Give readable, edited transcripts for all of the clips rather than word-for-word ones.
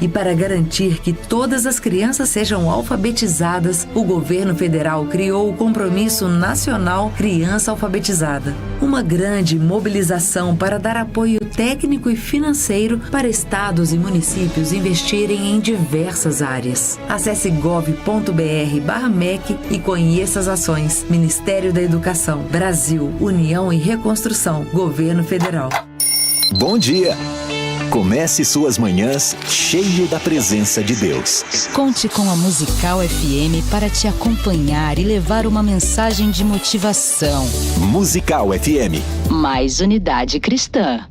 E para garantir que todas as crianças sejam alfabetizadas, o governo federal criou o Compromisso Nacional Criança Alfabetizada. Uma grande mobilização para dar apoio técnico e financeiro para estados e municípios investirem em diversas áreas. Acesse gov.br/MEC e conheça as ações. Ministério da Educação, Brasil, União e Reconstrução, Governo Federal. Bom dia! Comece suas manhãs cheio da presença de Deus. Conte com a Musical FM para te acompanhar e levar uma mensagem de motivação. Musical FM. Mais unidade cristã.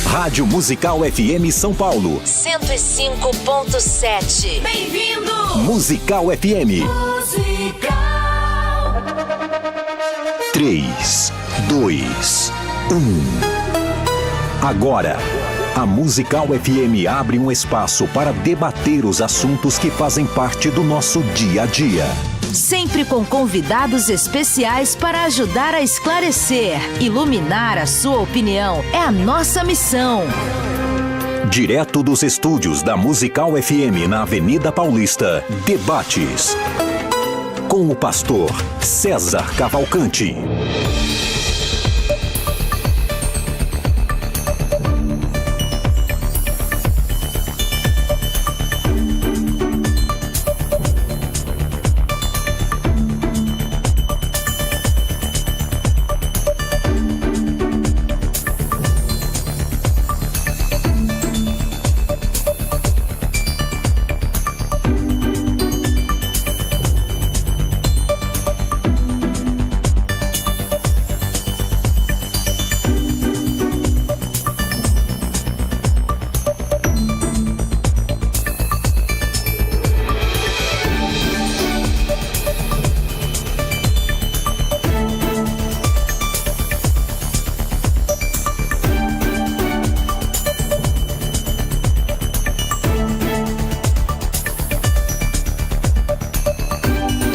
Rádio Musical FM São Paulo. 105.7. Bem-vindo! Musical FM. Musical. 3, 2, 1. Agora, a Musical FM abre um espaço para debater os assuntos que fazem parte do nosso dia a dia. Sempre com convidados especiais para ajudar a esclarecer, iluminar a sua opinião. É a nossa missão. Direto dos estúdios da Musical FM na Avenida Paulista, debates com o pastor César Cavalcante.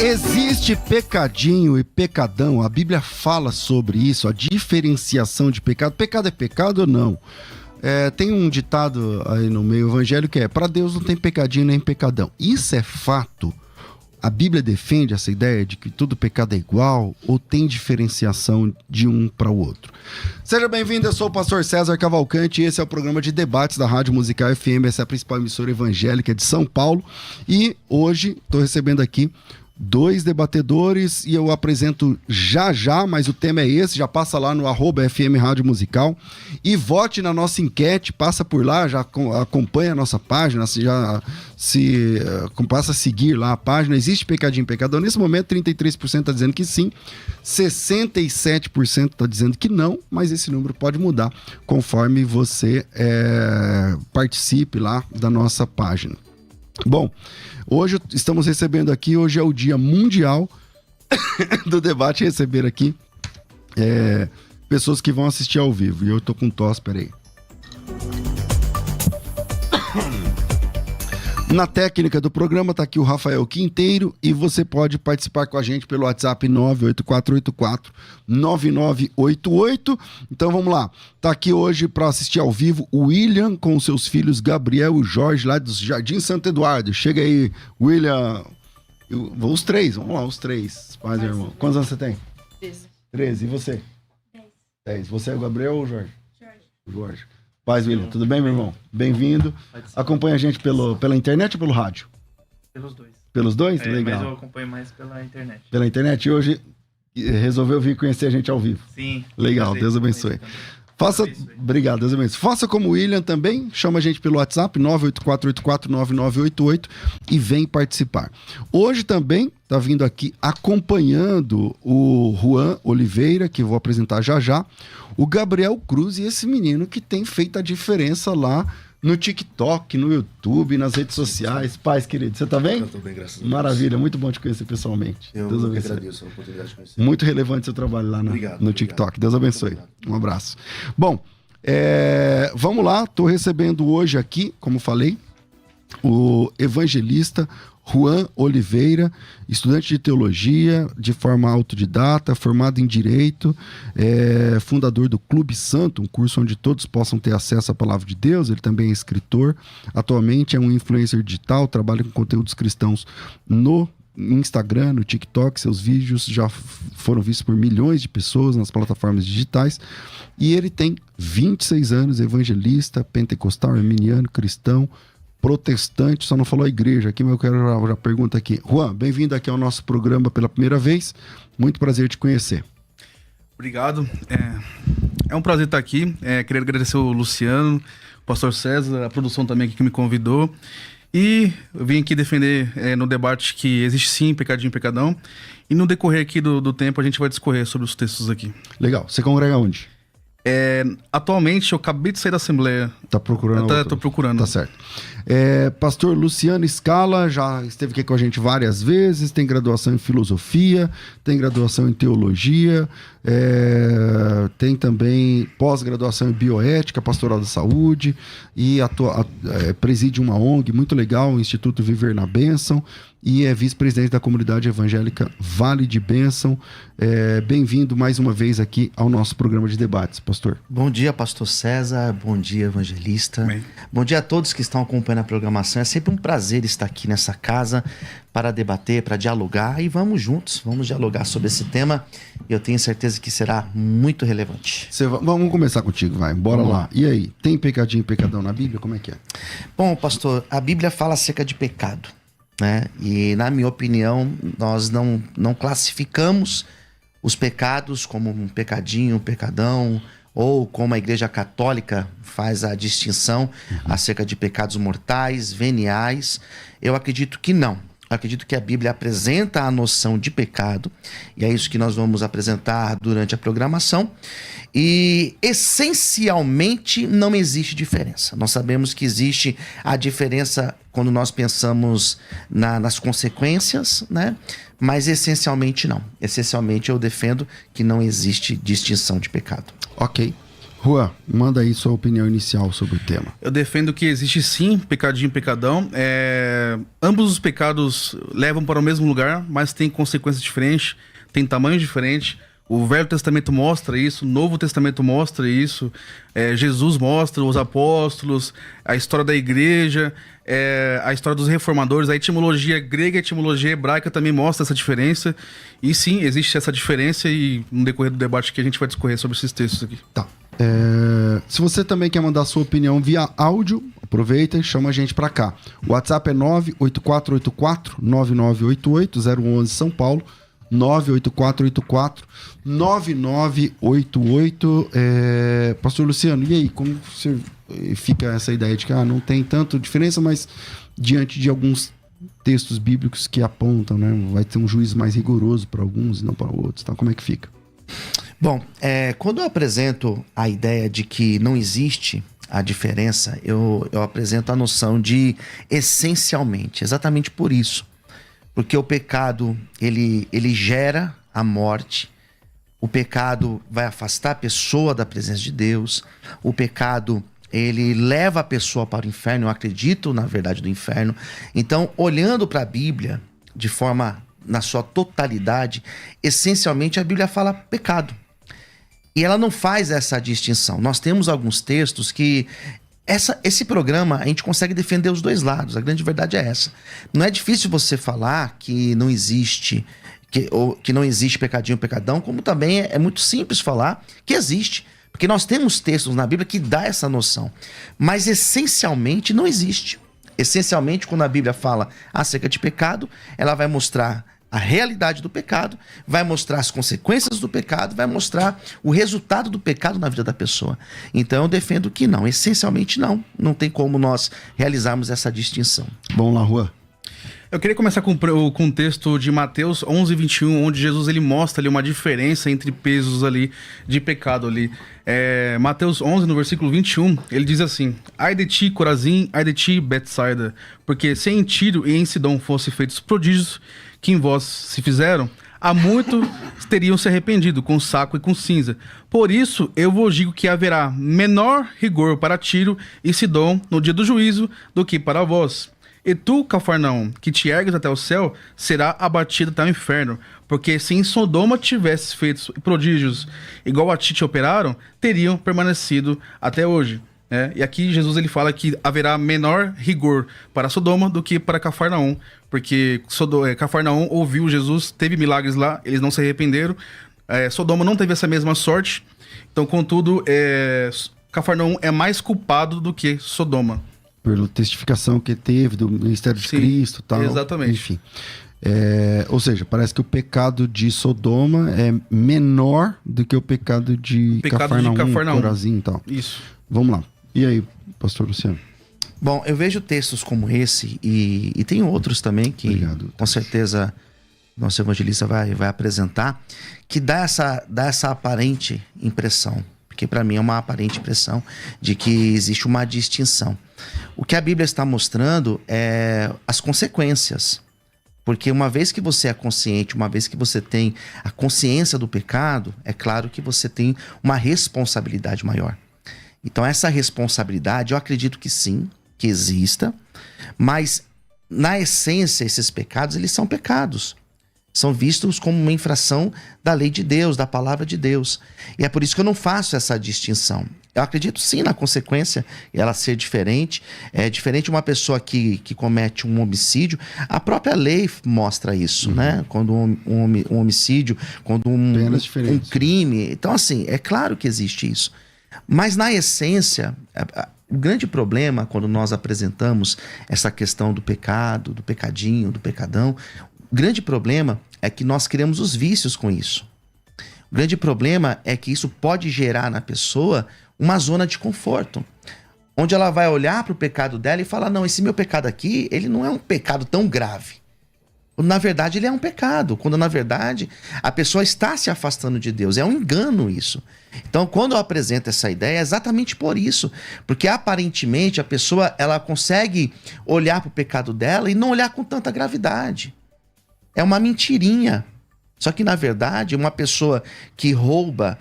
Existe pecadinho e pecadão, a Bíblia fala sobre isso, a diferenciação de pecado. Pecado é pecado ou não? Tem um ditado aí no meio evangélico que é: para Deus não tem pecadinho nem pecadão. Isso é fato? A Bíblia defende essa ideia de que todo pecado é igual ou tem diferenciação de um para o outro? Seja bem-vindo, eu sou o pastor César Cavalcante e esse é o programa de debates da Rádio Musical FM, essa é a principal emissora evangélica de São Paulo. E hoje estou recebendo aqui 2 debatedores e eu apresento já, mas o tema é esse, já passa lá no @FM Rádio Musical e vote na nossa enquete, passa por lá, já acompanha a nossa página, passa a seguir lá a página. Existe pecadinho e pecadão? Nesse momento 33% está dizendo que sim, 67% está dizendo que não, mas esse número pode mudar conforme você participe lá da nossa página. Bom, hoje estamos recebendo aqui, hoje é o dia mundial do debate, receber aqui pessoas que vão assistir ao vivo. E eu tô com tosse, peraí. Na técnica do programa tá aqui o Rafael Quinteiro e você pode participar com a gente pelo WhatsApp 984849988. Então vamos lá, tá aqui hoje para assistir ao vivo o William com seus filhos Gabriel e Jorge lá do Jardim Santo Eduardo. Chega aí, William. Os três, vamos lá, os três, pais e irmão. Quantos anos você tem? 13. E você? 10. Você é o Gabriel ou o Jorge? Jorge. Paz, William, tudo bem, meu irmão? Bem-vindo. Acompanha a gente pela internet ou pelo rádio? Pelos dois. Pelos dois? Legal. Mas eu acompanho mais pela internet. Pela internet. E hoje resolveu vir conhecer a gente ao vivo. Sim. Legal, Deus abençoe. Obrigado, Deus abençoe. Faça como o William também, chama a gente pelo WhatsApp 984849988 e vem participar. Hoje também está vindo aqui acompanhando o Juan Oliveira, que eu vou apresentar já, o Gabriel Cruz e esse menino que tem feito a diferença lá no TikTok, no YouTube, nas redes sociais. Paz, querido, você tá bem? Eu tô bem, graças a Deus. Maravilha, muito bom te conhecer pessoalmente. Deus agradeço a oportunidade de conhecer. Muito relevante seu trabalho lá no TikTok. Deus abençoe. Um abraço. Bom, vamos lá. Tô recebendo hoje aqui, como falei, o evangelista Juan Oliveira, estudante de teologia, de forma autodidata, formado em Direito, fundador do Clube Santo, um curso onde todos possam ter acesso à Palavra de Deus. Ele também é escritor, atualmente é um influencer digital, trabalha com conteúdos cristãos no Instagram, no TikTok. Seus vídeos já foram vistos por milhões de pessoas nas plataformas digitais. E ele tem 26 anos, evangelista, pentecostal, arminiano, cristão, protestante. Só não falou a igreja aqui, mas eu quero já pergunta aqui. Juan, bem-vindo aqui ao nosso programa pela primeira vez. Muito prazer te conhecer. Obrigado. É um prazer estar aqui. Queria agradecer o Luciano, o pastor César, a produção também aqui que me convidou. E eu vim aqui defender no debate que existe sim pecadinho e pecadão. E no decorrer aqui do tempo a gente vai discorrer sobre os textos aqui. Legal. Você congrega onde? Atualmente eu acabei de sair da Assembleia. Tá procurando? Tô procurando. Tá certo. Pastor Luciano Scala já esteve aqui com a gente várias vezes, tem graduação em filosofia, tem graduação em teologia, tem também pós-graduação em bioética, pastoral da saúde, e preside uma ONG muito legal, o Instituto Viver na Bênção, e é vice-presidente da comunidade evangélica Vale de Bênção. Bem-vindo mais uma vez aqui ao nosso programa de debates, pastor. Bom dia, pastor César. Bom dia, evangelista. Bem. Bom dia a todos que estão acompanhando a programação. É sempre um prazer estar aqui nessa casa para debater, para dialogar, e vamos juntos, vamos dialogar sobre esse tema. Eu tenho certeza que será muito relevante. Vamos começar contigo, vai. Bora lá. E aí, tem pecadinho e pecadão na Bíblia? Como é que é? Bom, pastor, a Bíblia fala acerca de pecado, né? E, na minha opinião, nós não classificamos os pecados como um pecadinho, um pecadão, ou como a Igreja Católica faz a distinção acerca de pecados mortais, veniais. Eu acredito que não. Eu acredito que a Bíblia apresenta a noção de pecado, e é isso que nós vamos apresentar durante a programação. E, essencialmente, não existe diferença. Nós sabemos que existe a diferença quando nós pensamos nas consequências, né? Mas, essencialmente, não. Essencialmente, eu defendo que não existe distinção de pecado. Ok. Juan, manda aí sua opinião inicial sobre o tema. Eu defendo que existe sim pecadinho e pecadão. Ambos os pecados levam para o mesmo lugar, mas têm consequências diferentes, têm tamanhos diferentes. O Velho Testamento mostra isso, o Novo Testamento mostra isso, Jesus mostra, os apóstolos, a história da igreja, a história dos reformadores, a etimologia grega e a etimologia hebraica também mostra essa diferença. E sim, existe essa diferença, e no decorrer do debate aqui a gente vai discorrer sobre esses textos aqui. Tá. Se você também quer mandar sua opinião via áudio, aproveita e chama a gente pra cá. O WhatsApp é 98484-9988, 011 São Paulo, 98484-9988. Pastor Luciano, e aí, como você fica essa ideia de que não tem tanto diferença, mas diante de alguns textos bíblicos que apontam, né, vai ter um juízo mais rigoroso para alguns e não para outros, tá? Como é que fica? Bom, quando eu apresento a ideia de que não existe a diferença, eu apresento a noção de essencialmente, exatamente por isso. Porque o pecado, ele gera a morte, o pecado vai afastar a pessoa da presença de Deus, o pecado, ele leva a pessoa para o inferno, eu acredito na verdade do inferno. Então, olhando para a Bíblia de forma, na sua totalidade, essencialmente a Bíblia fala pecado. E ela não faz essa distinção. Nós temos alguns textos que esse programa a gente consegue defender os dois lados. A grande verdade é essa. Não é difícil você falar que não existe, que não existe pecadinho ou pecadão, como também é muito simples falar que existe. Porque nós temos textos na Bíblia que dá essa noção. Mas essencialmente não existe. Essencialmente, quando a Bíblia fala acerca de pecado, ela vai mostrar a realidade do pecado, vai mostrar as consequências do pecado, vai mostrar o resultado do pecado na vida da pessoa. Então eu defendo que não, essencialmente não tem como nós realizarmos essa distinção. Vamos lá, Juan. Eu queria começar com o texto de Mateus 11:21, onde Jesus ele mostra ali uma diferença entre pesos ali de pecado ali. Mateus 11, no versículo 21, ele diz assim: Ai de ti, Corazim, ai de ti, Betsaida, porque se em Tiro e em Sidom fossem feitos prodígios que em vós se fizeram, há muito teriam se arrependido com saco e com cinza. Por isso eu vos digo que haverá menor rigor para Tiro e Sidom no dia do juízo do que para vós. E tu, Cafarnaum, que te ergues até o céu, será abatido até o inferno. Porque se em Sodoma tivesses feito prodígios igual a ti te operaram, teriam permanecido até hoje. E aqui Jesus ele fala que haverá menor rigor para Sodoma do que para Cafarnaum. Porque Cafarnaum ouviu Jesus, teve milagres lá, eles não se arrependeram. Sodoma não teve essa mesma sorte. Então, contudo, Cafarnaum é mais culpado do que Sodoma. Pela testificação que teve do ministério de Cristo e tal. Exatamente. Enfim. Ou seja, parece que o pecado de Sodoma é menor do que o pecado de Cafarnaum, Corazim e tal. Isso. Vamos lá. E aí, pastor Luciano? Bom, eu vejo textos como esse e tem outros também que Obrigado. Com certeza nosso evangelista vai apresentar, que dá essa aparente impressão, porque para mim é uma aparente impressão de que existe uma distinção. O que a Bíblia está mostrando é as consequências. Porque uma vez que você é consciente, uma vez que você tem a consciência do pecado, é claro que você tem uma responsabilidade maior. Então essa responsabilidade, eu acredito que sim, que exista, mas na essência esses pecados, eles são pecados. São vistos como uma infração da lei de Deus, da palavra de Deus. E é por isso que eu não faço essa distinção. Eu acredito sim na consequência, ela ser diferente. É diferente uma pessoa que comete um homicídio. A própria lei mostra isso, né? Quando um homicídio, quando um crime. Então, assim, é claro que existe isso. Mas na essência, o grande problema quando nós apresentamos essa questão do pecado, do pecadinho, do pecadão, o grande problema é que nós criamos os vícios com isso. O grande problema é que isso pode gerar na pessoa uma zona de conforto, onde ela vai olhar para o pecado dela e falar, não, esse meu pecado aqui, ele não é um pecado tão grave. Na verdade, ele é um pecado, quando na verdade a pessoa está se afastando de Deus. É um engano isso. Então, quando eu apresento essa ideia, é exatamente por isso. Porque aparentemente a pessoa ela consegue olhar para o pecado dela e não olhar com tanta gravidade. É uma mentirinha. Só que na verdade, uma pessoa que rouba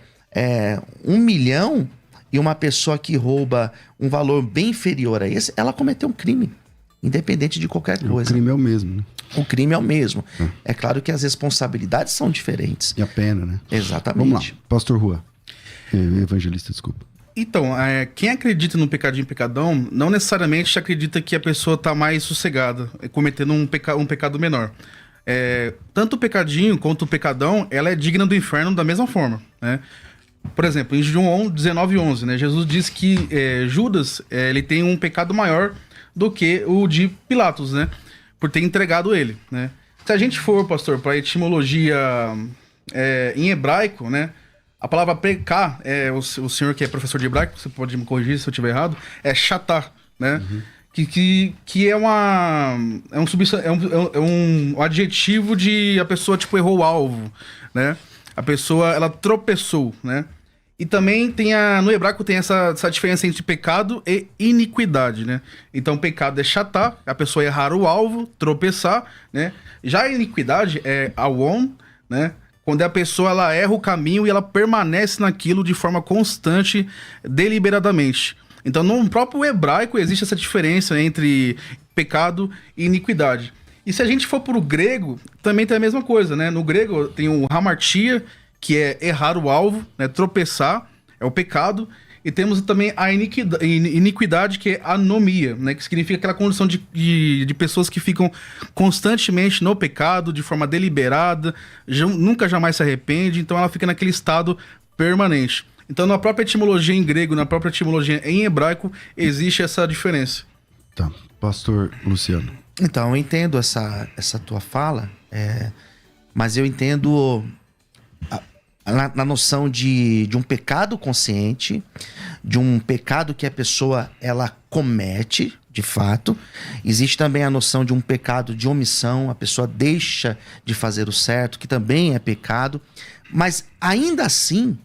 1 milhão e uma pessoa que rouba um valor bem inferior a esse, ela cometeu um crime. Independente de qualquer coisa. O crime é o mesmo, né? O crime é o mesmo. É claro que as responsabilidades são diferentes. E a pena, né? Exatamente. Vamos lá, pastor Rua. Evangelista, desculpa. Então, quem acredita no pecadinho e pecadão, não necessariamente acredita que a pessoa está mais sossegada, cometendo um pecado menor. Tanto o pecadinho quanto o pecadão, ela é digna do inferno da mesma forma, né? Por exemplo, em João 19:11, né? Jesus diz que Judas ele tem um pecado maior do que o de Pilatos, né? Por ter entregado ele, né? Se a gente for, pastor, para a etimologia em hebraico, né? A palavra pecar, o senhor que é professor de hebraico, você pode me corrigir se eu estiver errado, é chatá, né? Uhum. Que é um adjetivo de a pessoa, tipo, errou o alvo, né? A pessoa, ela tropeçou, né? E também no hebraico tem essa diferença entre pecado e iniquidade, né? Então, pecado é chatá, a pessoa errar o alvo, tropeçar, né? Já a iniquidade é awon, né? Quando a pessoa ela erra o caminho e ela permanece naquilo de forma constante, deliberadamente. Então, no próprio hebraico existe essa diferença entre pecado e iniquidade. E se a gente for para o grego, também tem a mesma coisa, né? No grego tem o hamartia, que é errar o alvo, né? Tropeçar, é o pecado. E temos também a iniquidade, que é anomia, né? Que significa aquela condição de pessoas que ficam constantemente no pecado, de forma deliberada, nunca jamais se arrepende, então ela fica naquele estado permanente. Então, na própria etimologia em grego, na própria etimologia em hebraico, existe essa diferença. Tá, pastor Luciano. Então, eu entendo essa tua fala, mas eu entendo na noção de um pecado consciente, de um pecado que a pessoa ela comete, de fato. Existe também a noção de um pecado de omissão, a pessoa deixa de fazer o certo, que também é pecado. Mas ainda assim,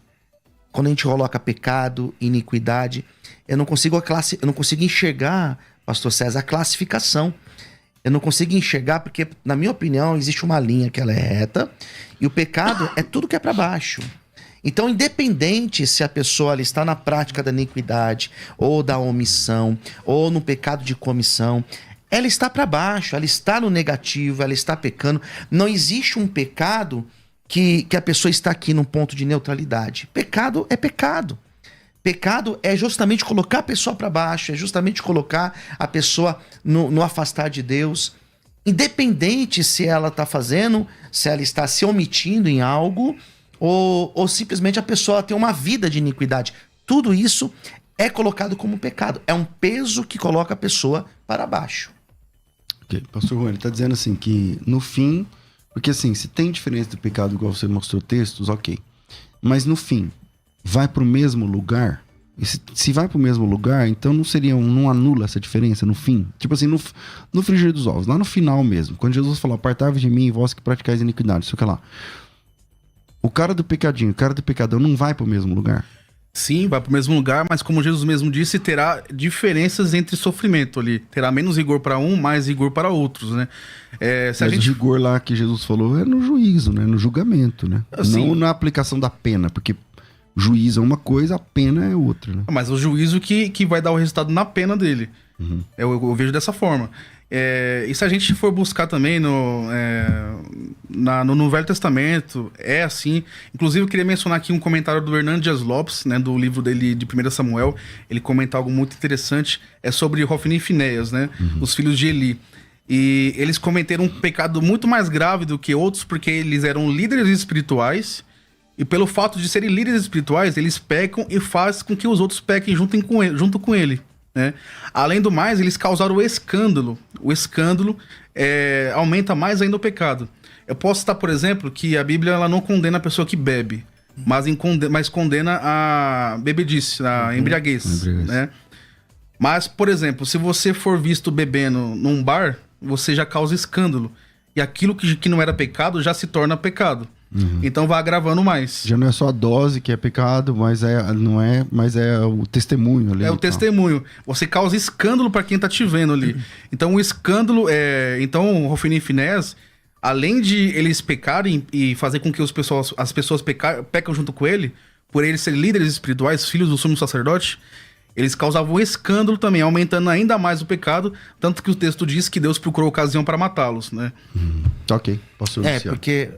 quando a gente coloca pecado, iniquidade, eu não consigo enxergar, pastor César, a classificação. Eu não consigo enxergar porque, na minha opinião, existe uma linha que ela é reta e o pecado é tudo que é para baixo. Então, independente se a pessoa ela está na prática da iniquidade ou da omissão ou no pecado de comissão, ela está para baixo, ela está no negativo, ela está pecando. Não existe um pecado que a pessoa está aqui num ponto de neutralidade. Pecado é pecado. Pecado é justamente colocar a pessoa para baixo, é justamente colocar a pessoa no afastar de Deus. Independente se ela está fazendo, se ela está se omitindo em algo, ou simplesmente a pessoa tem uma vida de iniquidade. Tudo isso é colocado como pecado. É um peso que coloca a pessoa para baixo. Ok, pastor Juan, ele está dizendo assim que no fim, porque assim, se tem diferença do pecado igual você mostrou textos, ok. Mas no fim, vai para o mesmo lugar? E se vai para o mesmo lugar, então não anula essa diferença no fim? Tipo assim, no frigir dos ovos, lá no final mesmo, quando Jesus falou, apartai-vos de mim, vós que praticais iniquidade, isso que lá. O cara do pecadinho, o cara do pecadão não vai para o mesmo lugar? Sim, vai para o mesmo lugar, mas como Jesus mesmo disse, terá diferenças entre sofrimento ali. Terá menos rigor para um, mais rigor para outros, né? Mas o rigor lá que Jesus falou é no juízo, né? No julgamento, né? Assim, não na aplicação da pena, porque juízo é uma coisa, a pena é outra, né? Mas o juízo que vai dar o resultado na pena dele. Uhum. Eu vejo dessa forma. E se a gente for buscar também no Velho Testamento, é assim. Inclusive, eu queria mencionar aqui um comentário do Hernando Dias Lopes, né, do livro dele de 1 Samuel. Ele comenta algo muito interessante, é sobre Hofni e Finéias, né, os filhos de Eli. E eles cometeram um pecado muito mais grave do que outros, porque eles eram líderes espirituais, e pelo fato de serem líderes espirituais, eles pecam e fazem com que os outros pequem junto com ele. Né? Além do mais, eles causaram o escândalo. O escândalo aumenta mais ainda o pecado. Eu posso citar, por exemplo, que a Bíblia ela não condena a pessoa que bebe, mas condena a bebedice, a embriaguez. Né? Mas, por exemplo, se você for visto bebendo num bar, você já causa escândalo. E aquilo que não era pecado já se torna pecado. Então vai agravando mais. Já não é só a dose que é pecado, mas é o testemunho ali. É o testemunho. Você causa escândalo para quem tá te vendo ali. Então o escândalo Então Hofni e Finéias, além de eles pecarem e fazer com que as pessoas pecam junto com ele, por eles serem líderes espirituais, filhos do sumo sacerdote, eles causavam escândalo também, aumentando ainda mais o pecado, tanto que o texto diz que Deus procurou ocasião para matá-los, né? Ok, posso iniciar. Porque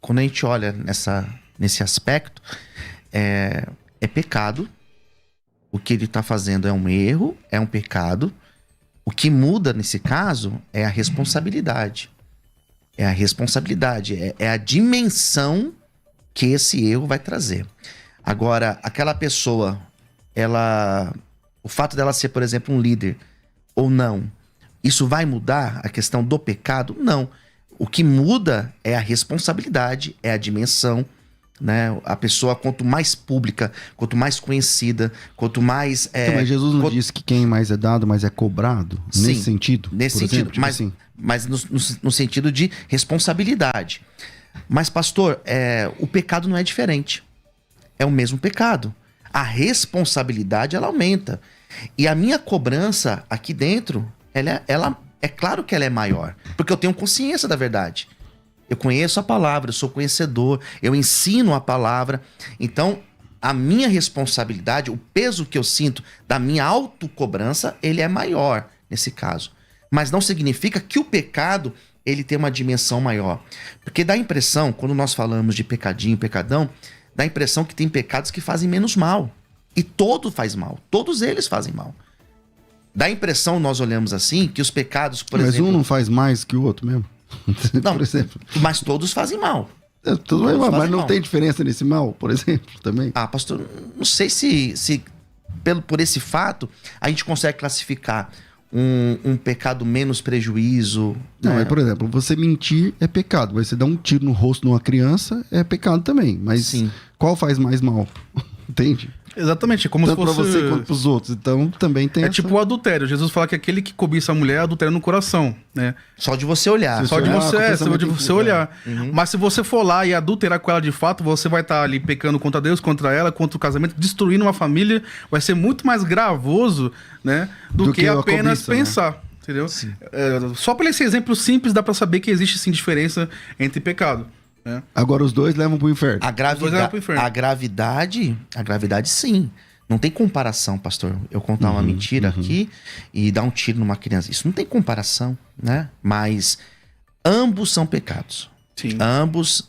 quando a gente olha nesse aspecto, é pecado. O que ele está fazendo é um erro, é um pecado. O que muda nesse caso é a responsabilidade. É a responsabilidade, é a dimensão que esse erro vai trazer. Agora, aquela pessoa, o fato dela ser, por exemplo, um líder ou não, isso vai mudar a questão do pecado? Não. O que muda é a responsabilidade, é a dimensão, né? A pessoa, quanto mais pública, quanto mais conhecida, quanto mais... mas Jesus não disse que quem mais é dado, mais é cobrado? Sim, nesse sentido? Nesse sentido, exemplo, tipo mas no sentido de responsabilidade. Mas, pastor, o pecado não é diferente. É o mesmo pecado. A responsabilidade, ela aumenta. E a minha cobrança aqui dentro, ela é claro que ela é maior. Porque eu tenho consciência da verdade. Eu conheço a palavra, eu sou conhecedor, eu ensino a palavra. Então, a minha responsabilidade, o peso que eu sinto da minha autocobrança, ele é maior nesse caso. Mas não significa que o pecado, ele tem uma dimensão maior. Porque dá a impressão, quando nós falamos de pecadinho, pecadão, dá a impressão que tem pecados que fazem menos mal. E todo faz mal. Todos eles fazem mal. Dá a impressão, nós olhamos assim, que os pecados, por exemplo... Mas um não faz mais que o outro mesmo? Não, por exemplo. Mas todos fazem mal. Tudo bem, mas não tem diferença nesse mal, por exemplo, também? Ah, pastor, não sei se por esse fato a gente consegue classificar um pecado menos prejuízo. Não, né? por exemplo, você mentir é pecado. Você dar um tiro no rosto de uma criança é pecado também. Mas sim, qual faz mais mal? Entende? Exatamente, como tanto se fosse... pra você quanto pros outros. Então também tem tipo o adultério. Jesus fala que aquele que cobiça a mulher adultera no coração, né? Só de você olhar. Só de você olhar. Uhum. Mas se você for lá e adulterar com ela de fato, você vai estar ali pecando contra Deus, contra ela, contra o casamento, destruindo uma família. Vai ser muito mais gravoso, né? Do que apenas cobiça, pensar. Né? Entendeu? Só por esse exemplo simples dá pra saber que existe sim diferença entre pecado. Né? Agora os dois levam pro inferno. A gravidade sim. Não tem comparação, pastor. Eu contar uma mentira aqui e dar um tiro numa criança. Isso não tem comparação, né? Mas ambos são pecados. Sim. Ambos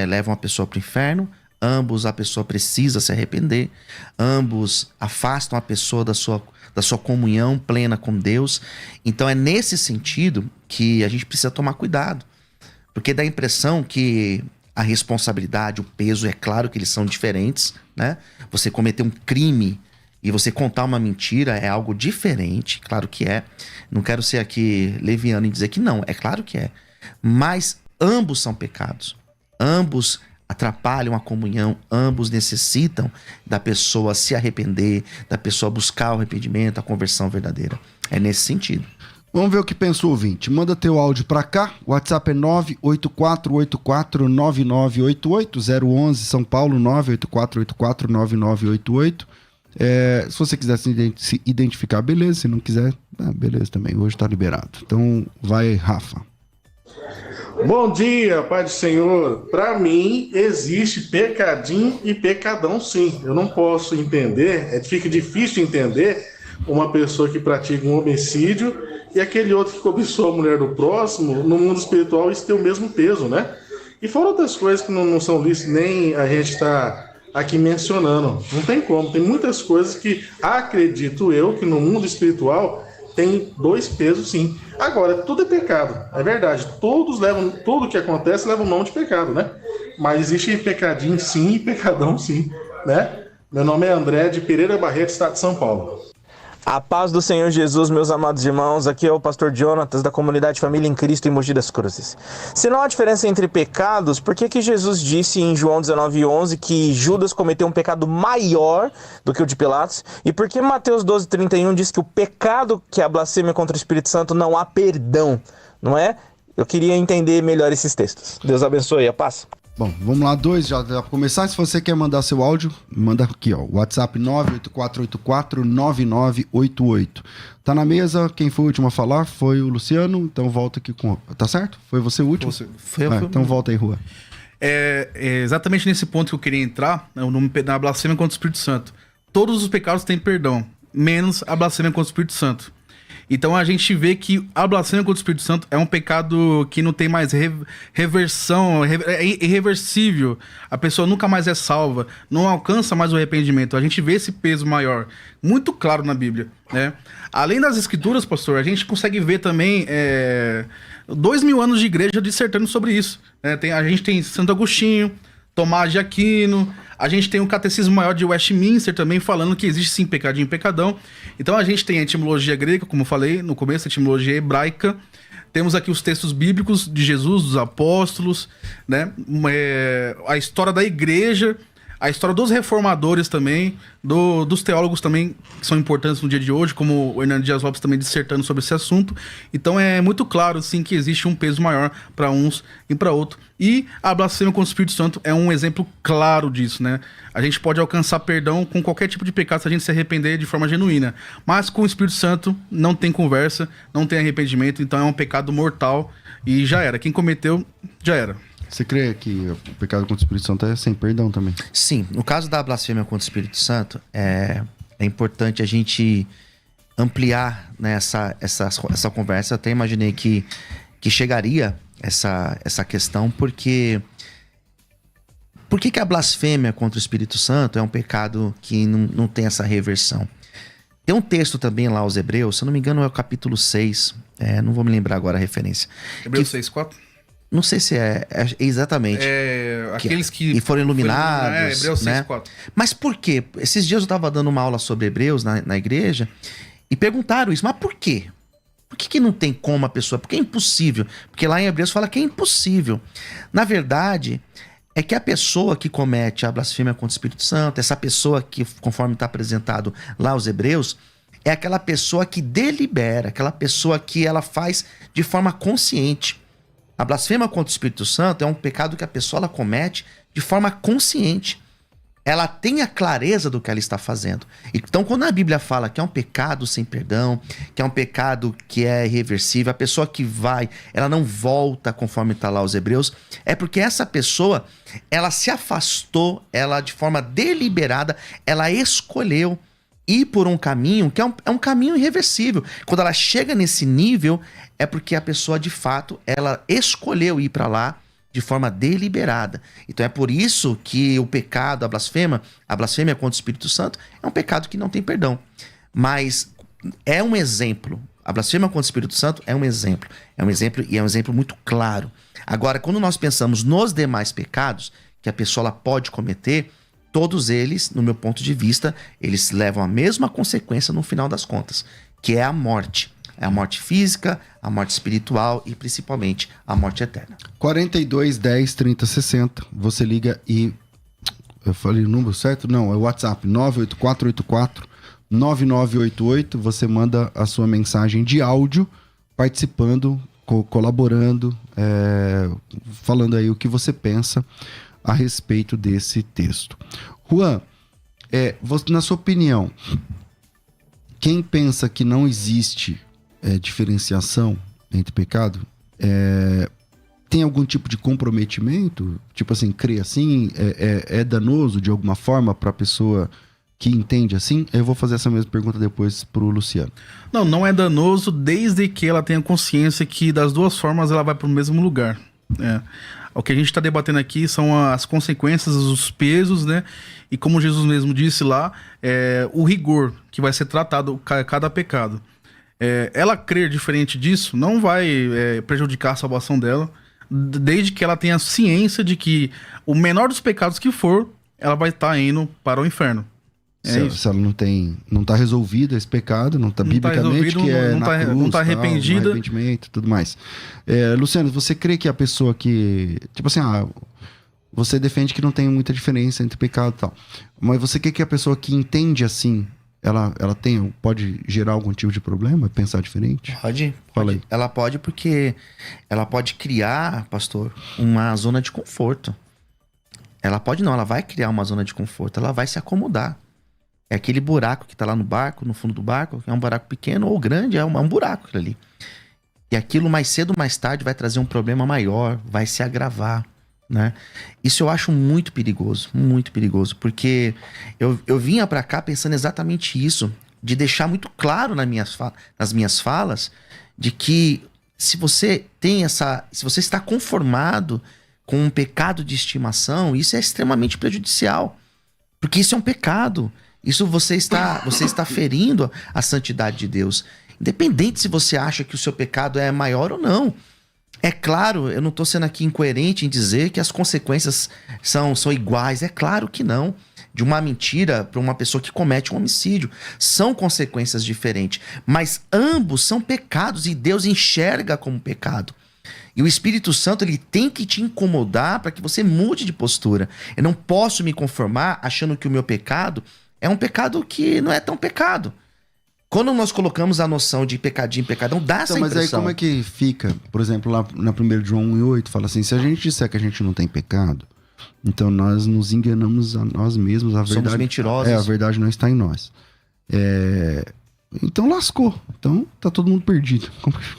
levam a pessoa para o inferno. Ambos a pessoa precisa se arrepender. Ambos afastam a pessoa da sua comunhão plena com Deus. Então é nesse sentido que a gente precisa tomar cuidado. Porque dá a impressão que a responsabilidade, o peso, é claro que eles são diferentes, né? Você cometer um crime e você contar uma mentira é algo diferente, claro que é. Não quero ser aqui leviano e dizer que não, é claro que é. Mas ambos são pecados. Ambos atrapalham a comunhão, ambos necessitam da pessoa se arrepender, da pessoa buscar o arrependimento, a conversão verdadeira. É nesse sentido. Vamos ver o que pensa o ouvinte. Manda teu áudio pra cá. O WhatsApp é 984849988, 011 São Paulo, 984849988. Se você quiser se identificar, beleza. Se não quiser, beleza também. Hoje tá liberado. Então, vai, Rafa. Bom dia, Pai do Senhor. Para mim, existe pecadinho e pecadão, sim. Eu não posso entender, fica difícil entender uma pessoa que pratica um homicídio e aquele outro que cobiçou a mulher do próximo. No mundo espiritual, isso tem o mesmo peso, né? E fora outras coisas que não são lícitas, nem a gente está aqui mencionando. Não tem como. Tem muitas coisas que, acredito eu, que no mundo espiritual tem dois pesos, sim. Agora, tudo é pecado, é verdade. Tudo que acontece leva o nome de pecado, né? Mas existe pecadinho sim e pecadão sim, né? Meu nome é André de Pereira Barreto, estado de São Paulo. A paz do Senhor Jesus, meus amados irmãos. Aqui é o pastor Jonatas, da comunidade Família em Cristo em Mogi das Cruzes. Se não há diferença entre pecados, por que Jesus disse em João 19:11 que Judas cometeu um pecado maior do que o de Pilatos? E por que Mateus 12:31 diz que o pecado, que é a blasfêmia contra o Espírito Santo, não há perdão? Não é? Eu queria entender melhor esses textos. Deus abençoe, a paz. Bom, vamos lá, já dá pra começar. Se você quer mandar seu áudio, manda aqui, ó. WhatsApp 984849988. Tá na mesa, quem foi o último a falar foi o Luciano, então volta aqui com... Tá certo? Foi você o último? Foi. Então volta aí, Rua. É exatamente nesse ponto que eu queria entrar, na blasfêmia contra o Espírito Santo. Todos os pecados têm perdão, menos a blasfêmia contra o Espírito Santo. Então a gente vê que a blasfêmia contra o Espírito Santo é um pecado que não tem mais reversão, é irreversível. A pessoa nunca mais é salva, não alcança mais o arrependimento. A gente vê esse peso maior, muito claro na Bíblia, né? Além das escrituras, pastor, a gente consegue ver também 2000 anos de igreja dissertando sobre isso, né? A gente tem Santo Agostinho, Tomás de Aquino, a gente tem o Catecismo Maior de Westminster também falando que existe sim pecadinho e pecadão. Então a gente tem a etimologia grega, como eu falei no começo, a etimologia hebraica. Temos aqui os textos bíblicos de Jesus, dos apóstolos, né? A história da igreja, a história dos reformadores também, dos teólogos também, que são importantes no dia de hoje, como o Hernando Dias Lopes também dissertando sobre esse assunto. Então é muito claro, sim, que existe um peso maior para uns e para outros. E a blasfêmia contra o Espírito Santo é um exemplo claro disso, né? A gente pode alcançar perdão com qualquer tipo de pecado se a gente se arrepender de forma genuína. Mas com o Espírito Santo não tem conversa, não tem arrependimento, então é um pecado mortal e já era. Quem cometeu, já era. Você crê que o pecado contra o Espírito Santo é sem perdão também? Sim, no caso da blasfêmia contra o Espírito Santo, é importante a gente ampliar, né, essa conversa. Eu até imaginei que chegaria essa questão, porque... Por que a blasfêmia contra o Espírito Santo é um pecado que não tem essa reversão? Tem um texto também lá aos Hebreus, se eu não me engano é o capítulo 6, não vou me lembrar agora a referência. Hebreus 6:4? Não sei se é exatamente. Aqueles que foram iluminados. Hebreus 6:4. Né? Mas por quê? Esses dias eu estava dando uma aula sobre Hebreus na igreja e perguntaram isso, mas por quê? Por que não tem como a pessoa? Porque é impossível. Porque lá em Hebreus fala que é impossível. Na verdade, é que a pessoa que comete a blasfêmia contra o Espírito Santo, essa pessoa que, conforme está apresentado lá aos Hebreus, é aquela pessoa que delibera, aquela pessoa que ela faz de forma consciente. A blasfêmia contra o Espírito Santo é um pecado que a pessoa ela comete de forma consciente. ela tenha clareza do que ela está fazendo. Então, quando a Bíblia fala que é um pecado sem perdão, que é um pecado que é irreversível, a pessoa que vai, ela não volta, conforme está lá os Hebreus, é porque essa pessoa, ela se afastou, ela de forma deliberada, ela escolheu ir por um caminho que é um caminho irreversível. Quando ela chega nesse nível, é porque a pessoa, de fato, ela escolheu ir para lá de forma deliberada. Então é por isso que o pecado, a blasfêmia contra o Espírito Santo, é um pecado que não tem perdão. Mas é um exemplo. A blasfêmia contra o Espírito Santo é um exemplo. É um exemplo e é um exemplo muito claro. Agora, quando nós pensamos nos demais pecados que a pessoa ela pode cometer, todos eles, no meu ponto de vista, eles levam a mesma consequência no final das contas, que é a morte. É a morte física, a morte espiritual e principalmente a morte eterna. 42 10 30 60. Você liga e... Eu falei o número certo? Não, é o WhatsApp. 98484 9988. Você manda a sua mensagem de áudio participando, colaborando, falando aí o que você pensa a respeito desse texto. Juan, na sua opinião, quem pensa que não existe diferenciação entre pecado, tem algum tipo de comprometimento? Tipo assim, crê assim, é danoso de alguma forma para a pessoa que entende assim? Eu vou fazer essa mesma pergunta depois pro Luciano. Não é danoso desde que ela tenha consciência que das duas formas ela vai para o mesmo lugar. O que a gente está debatendo aqui são as consequências, os pesos, né? E como Jesus mesmo disse lá, o rigor que vai ser tratado cada pecado. Ela crer diferente disso não vai prejudicar a salvação dela, desde que ela tenha ciência de que o menor dos pecados que for, ela vai estar indo para o inferno. Se ela não tá resolvido esse pecado, não tá biblicamente, que é na cruz, não tá arrependida, no arrependimento e tudo mais. Luciano, você crê que a pessoa que... Tipo assim, você defende que não tem muita diferença entre pecado e tal, mas você crê que a pessoa que entende assim, ela pode gerar algum tipo de problema, pensar diferente? Pode. Fala aí. Ela pode, porque ela pode criar, pastor, uma zona de conforto. Ela vai criar uma zona de conforto, ela vai se acomodar. É aquele buraco que tá lá no barco, no fundo do barco, que é um buraco pequeno ou grande, é um buraco aquilo ali. E aquilo mais cedo ou mais tarde vai trazer um problema maior, vai se agravar, né? Isso eu acho muito perigoso, porque eu vinha pra cá pensando exatamente isso, de deixar muito claro nas minhas falas, de que se você está conformado com um pecado de estimação, isso é extremamente prejudicial, porque isso é um pecado. Isso você está ferindo a santidade de Deus. Independente se você acha que o seu pecado é maior ou não. É claro, eu não estou sendo aqui incoerente em dizer que as consequências são iguais. É claro que não. De uma mentira para uma pessoa que comete um homicídio. São consequências diferentes. Mas ambos são pecados e Deus enxerga como pecado. E o Espírito Santo, ele tem que te incomodar para que você mude de postura. Eu não posso me conformar achando que o meu pecado é um pecado que não é tão pecado. Quando nós colocamos a noção de pecadinho, pecadão, dá essa impressão. Mas aí como é que fica? Por exemplo, lá na 1 João 1,8 fala assim, se a gente disser que a gente não tem pecado, então nós nos enganamos a nós mesmos. A verdade, somos mentirosos. A verdade não está em nós. Então lascou. Então tá todo mundo perdido.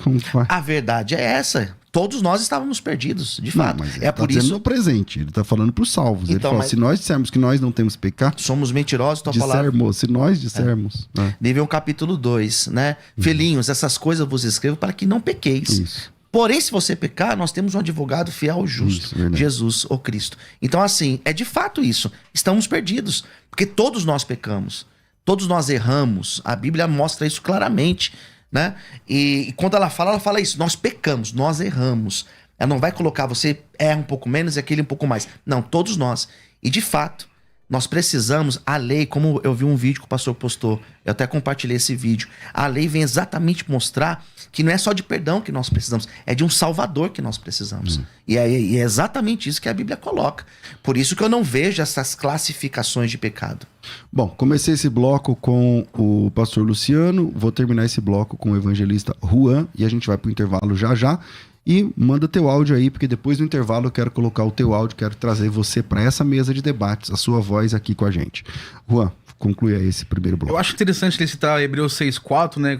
Como faz? A verdade é essa. Todos nós estávamos perdidos, de fato. Mas ele por isso no presente, ele está falando para os salvos. Então, ele fala, se nós dissermos que nós não temos pecado, somos mentirosos, tua palavra. Se nós dissermos. Nível capítulo 2, né? Filhinhos, essas coisas vos escrevo para que não pequeis. Isso. Porém, se você pecar, nós temos um advogado fiel e justo, Jesus, o Cristo. Então, assim, é de fato isso. Estamos perdidos, porque todos nós pecamos. Todos nós erramos. A Bíblia mostra isso claramente. Né? E quando ela fala isso, nós pecamos, nós erramos. Ela não vai colocar você erra um pouco menos e aquele um pouco mais. Não, todos nós. E de fato, nós precisamos, a lei, como eu vi um vídeo que o pastor postou, eu até compartilhei esse vídeo, a lei vem exatamente mostrar que não é só de perdão que nós precisamos, é de um salvador que nós precisamos. E é exatamente isso que a Bíblia coloca. Por isso que eu não vejo essas classificações de pecado. Bom, comecei esse bloco com o pastor Luciano, vou terminar esse bloco com o evangelista Juan e a gente vai pro intervalo já. E manda teu áudio aí, porque depois do intervalo eu quero colocar o teu áudio, quero trazer você para essa mesa de debates, a sua voz aqui com a gente. Juan, conclui aí esse primeiro bloco. Eu acho interessante ele citar Hebreus 6,4, né,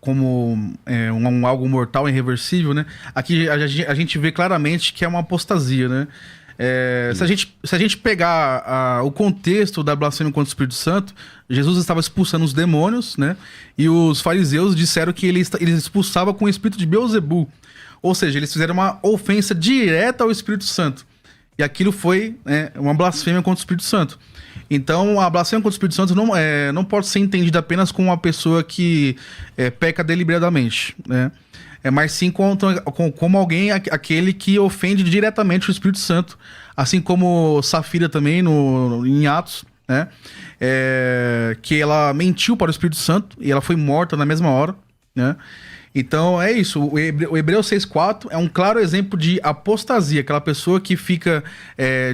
como algo mortal e irreversível, né? Aqui a gente vê claramente que é uma apostasia, né? Se a gente pegar o contexto da blasfêmia contra o Espírito Santo, Jesus estava expulsando os demônios, né? E os fariseus disseram que ele expulsava com o espírito de Beelzebul. Ou seja, eles fizeram uma ofensa direta ao Espírito Santo. E aquilo foi uma blasfêmia contra o Espírito Santo. Então, a blasfêmia contra o Espírito Santo não pode ser entendida apenas como uma pessoa que peca deliberadamente, né? Mas sim como alguém, aquele que ofende diretamente o Espírito Santo. Assim como Safira também, em Atos, né? Que ela mentiu para o Espírito Santo e ela foi morta na mesma hora, né? Então é isso, o Hebreus 6,4 é um claro exemplo de apostasia, aquela pessoa que fica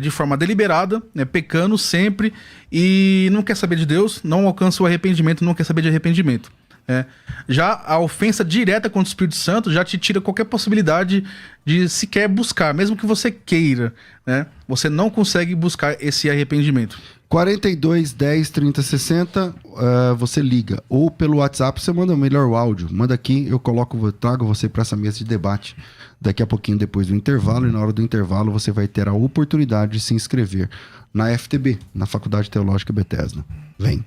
de forma deliberada, né, pecando sempre e não quer saber de Deus, não alcança o arrependimento, não quer saber de arrependimento. Já a ofensa direta contra o Espírito Santo já te tira qualquer possibilidade de sequer buscar, mesmo que você queira, né? Você não consegue buscar esse arrependimento. 42 10 30 60, você liga. Ou pelo WhatsApp você manda melhor o áudio. Manda aqui, eu trago você para essa mesa de debate daqui a pouquinho depois do intervalo. E na hora do intervalo você vai ter a oportunidade de se inscrever na FTB, na Faculdade Teológica Bethesda. Vem.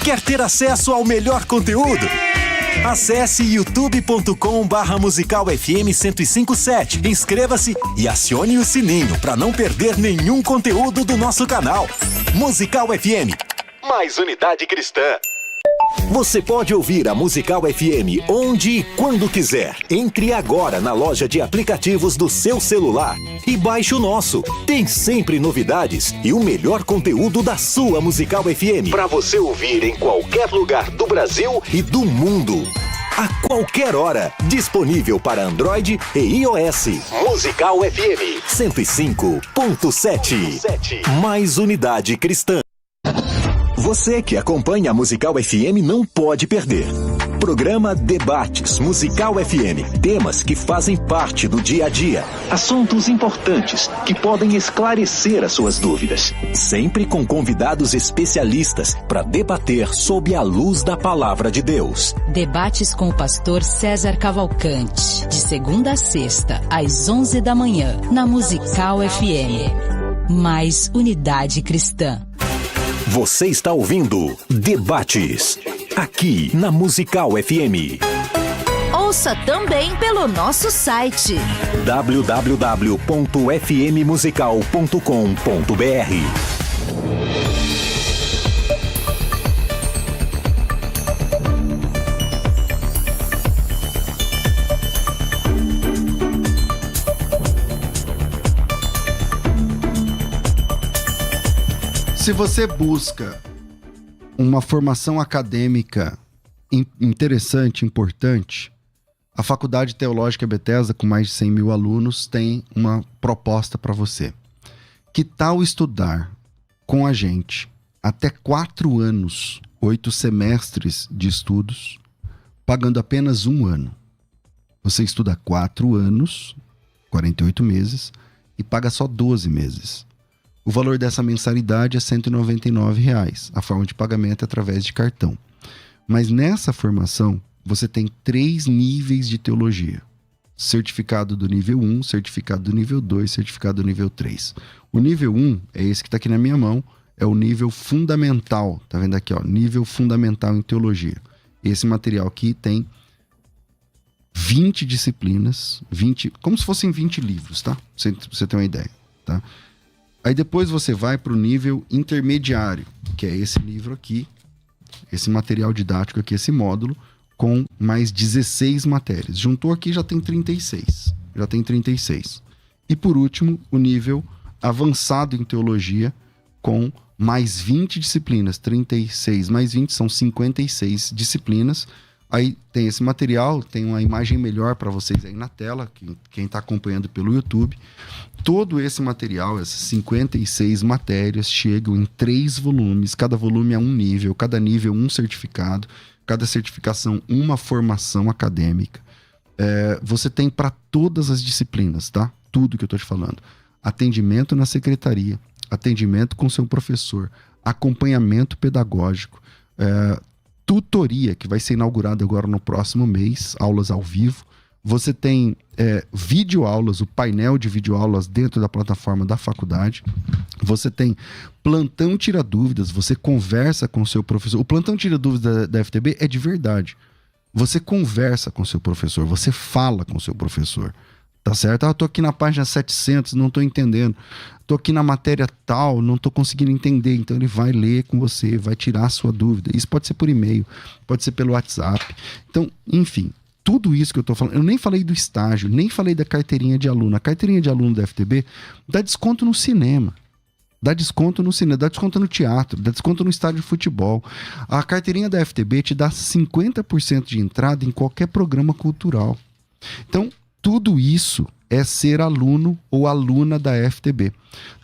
Quer ter acesso ao melhor conteúdo? Acesse youtube.com/musicalfm 1057. Inscreva-se e acione o sininho para não perder nenhum conteúdo do nosso canal. Musical FM, mais unidade cristã. Você pode ouvir a Musical FM onde e quando quiser. Entre agora na loja de aplicativos do seu celular e baixe o nosso. Tem sempre novidades e o melhor conteúdo da sua Musical FM para você ouvir em qualquer lugar do Brasil e do mundo. A qualquer hora. Disponível para Android e iOS. Musical FM 105.7. Mais unidade cristã. Você que acompanha a Musical FM não pode perder. Programa Debates Musical FM. Temas que fazem parte do dia a dia. Assuntos importantes que podem esclarecer as suas dúvidas. Sempre com convidados especialistas para debater sob a luz da palavra de Deus. Debates com o pastor César Cavalcante. De segunda a sexta, às 11 da manhã, na Musical FM. Mais unidade cristã. Você está ouvindo Debates, aqui na Musical FM. Ouça também pelo nosso site www.fmmusical.com.br. Se você busca uma formação acadêmica interessante, importante, a Faculdade Teológica Bethesda, com mais de 100 mil alunos, tem uma proposta para você. Que tal estudar com a gente até 4 anos, 8 semestres de estudos, pagando apenas 1 ano? Você estuda 4 anos, 48 meses, e paga só 12 meses. O valor dessa mensalidade é R$ 199. A forma de pagamento é através de cartão. Mas nessa formação, você tem 3 níveis de teologia. Certificado do nível 1, certificado do nível 2, certificado do nível 3. O nível 1 é esse que está aqui na minha mão, é o nível fundamental. Tá vendo aqui, ó? Nível fundamental em teologia. Esse material aqui tem 20 disciplinas, como se fossem 20 livros, tá? Pra você ter uma ideia, tá? Aí depois você vai para o nível intermediário, que é esse livro aqui, esse material didático aqui, esse módulo, com mais 16 matérias. Juntou aqui, já tem 36. E por último, o nível avançado em teologia, com mais 20 disciplinas. 36 mais 20 são 56 disciplinas, Aí tem esse material, tem uma imagem melhor para vocês aí na tela, quem está acompanhando pelo YouTube. Todo esse material, essas 56 matérias, chegam em 3 volumes. Cada volume é um nível, cada nível um certificado, cada certificação uma formação acadêmica. Você tem para todas as disciplinas, tá? Tudo que eu estou te falando. Atendimento na secretaria, atendimento com seu professor, acompanhamento pedagógico, tutoria, que vai ser inaugurada agora no próximo mês, aulas ao vivo. Você tem videoaulas, o painel de videoaulas dentro da plataforma da faculdade. Você tem plantão tira dúvidas, você conversa com o seu professor. O plantão tira dúvidas da FTB é de verdade. Você conversa com o seu professor, você fala com o seu professor. Tá certo? Eu tô aqui na página 700, não tô entendendo. Tô aqui na matéria tal, não tô conseguindo entender. Então ele vai ler com você, vai tirar a sua dúvida. Isso pode ser por e-mail, pode ser pelo WhatsApp. Então, enfim, tudo isso que eu tô falando, eu nem falei do estágio, nem falei da carteirinha de aluno. A carteirinha de aluno da FTB dá desconto no cinema. Dá desconto no cinema, dá desconto no teatro, dá desconto no estádio de futebol. A carteirinha da FTB te dá 50% de entrada em qualquer programa cultural. Então, tudo isso é ser aluno ou aluna da FTB.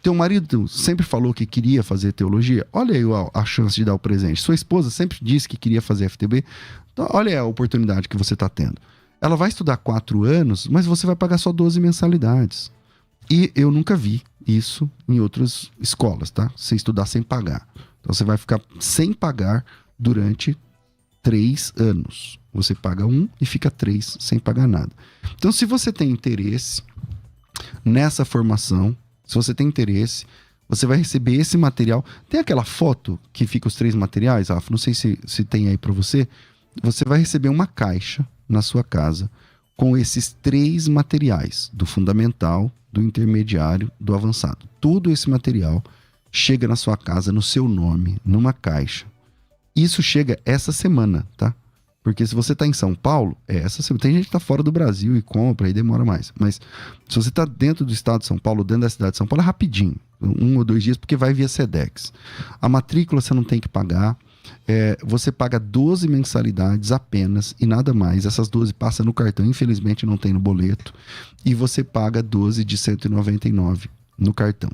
Teu marido sempre falou que queria fazer teologia. Olha aí a chance de dar o presente. Sua esposa sempre disse que queria fazer FTB. Então, olha aí a oportunidade que você está tendo. Ela vai estudar 4 anos, mas você vai pagar só 12 mensalidades. E eu nunca vi isso em outras escolas, tá? Você estudar sem pagar. Então você vai ficar sem pagar durante 3 anos. Você paga 1 e fica 3 sem pagar nada. Então, se você tem interesse nessa formação, se você tem interesse, você vai receber esse material. Tem aquela foto que fica os 3 materiais, Rafa? Não sei se tem aí para você. Você vai receber uma caixa na sua casa com esses 3 materiais, do fundamental, do intermediário, do avançado. Todo esse material chega na sua casa, no seu nome, numa caixa. Isso chega essa semana, tá? Porque se você está em São Paulo, essa semana. Tem gente que está fora do Brasil e compra e demora mais. Mas se você está dentro do estado de São Paulo, dentro da cidade de São Paulo, é rapidinho. 1 ou 2 dias, porque vai via Sedex. A matrícula você não tem que pagar. Você paga 12 mensalidades apenas e nada mais. Essas 12 passam no cartão, infelizmente não tem no boleto. E você paga 12 de 199 no cartão.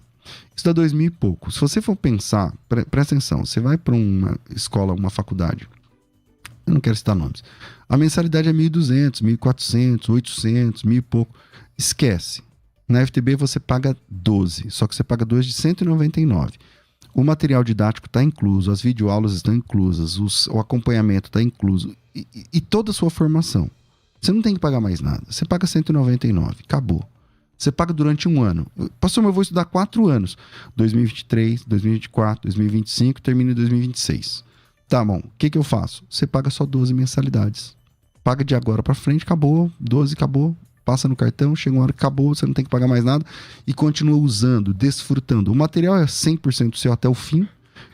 Isso dá 2.000 e pouco. Se você for pensar, presta atenção, você vai para uma escola, uma faculdade, eu não quero citar nomes, a mensalidade é 1.200, 1.400, 800, 1.000 e pouco. Esquece. Na FTB você paga 12, só que você paga 12 de 199. O material didático está incluso, as videoaulas estão inclusas, o acompanhamento está incluso e toda a sua formação. Você não tem que pagar mais nada. Você paga 199, acabou. Você paga durante 1 ano. Pastor, mas eu vou estudar 4 anos. 2023, 2024, 2025, termina em 2026. Tá bom, o que eu faço? Você paga só 12 mensalidades. Paga de agora para frente, acabou, 12, acabou. Passa no cartão, chega uma hora que acabou, você não tem que pagar mais nada e continua usando, desfrutando. O material é 100% seu até o fim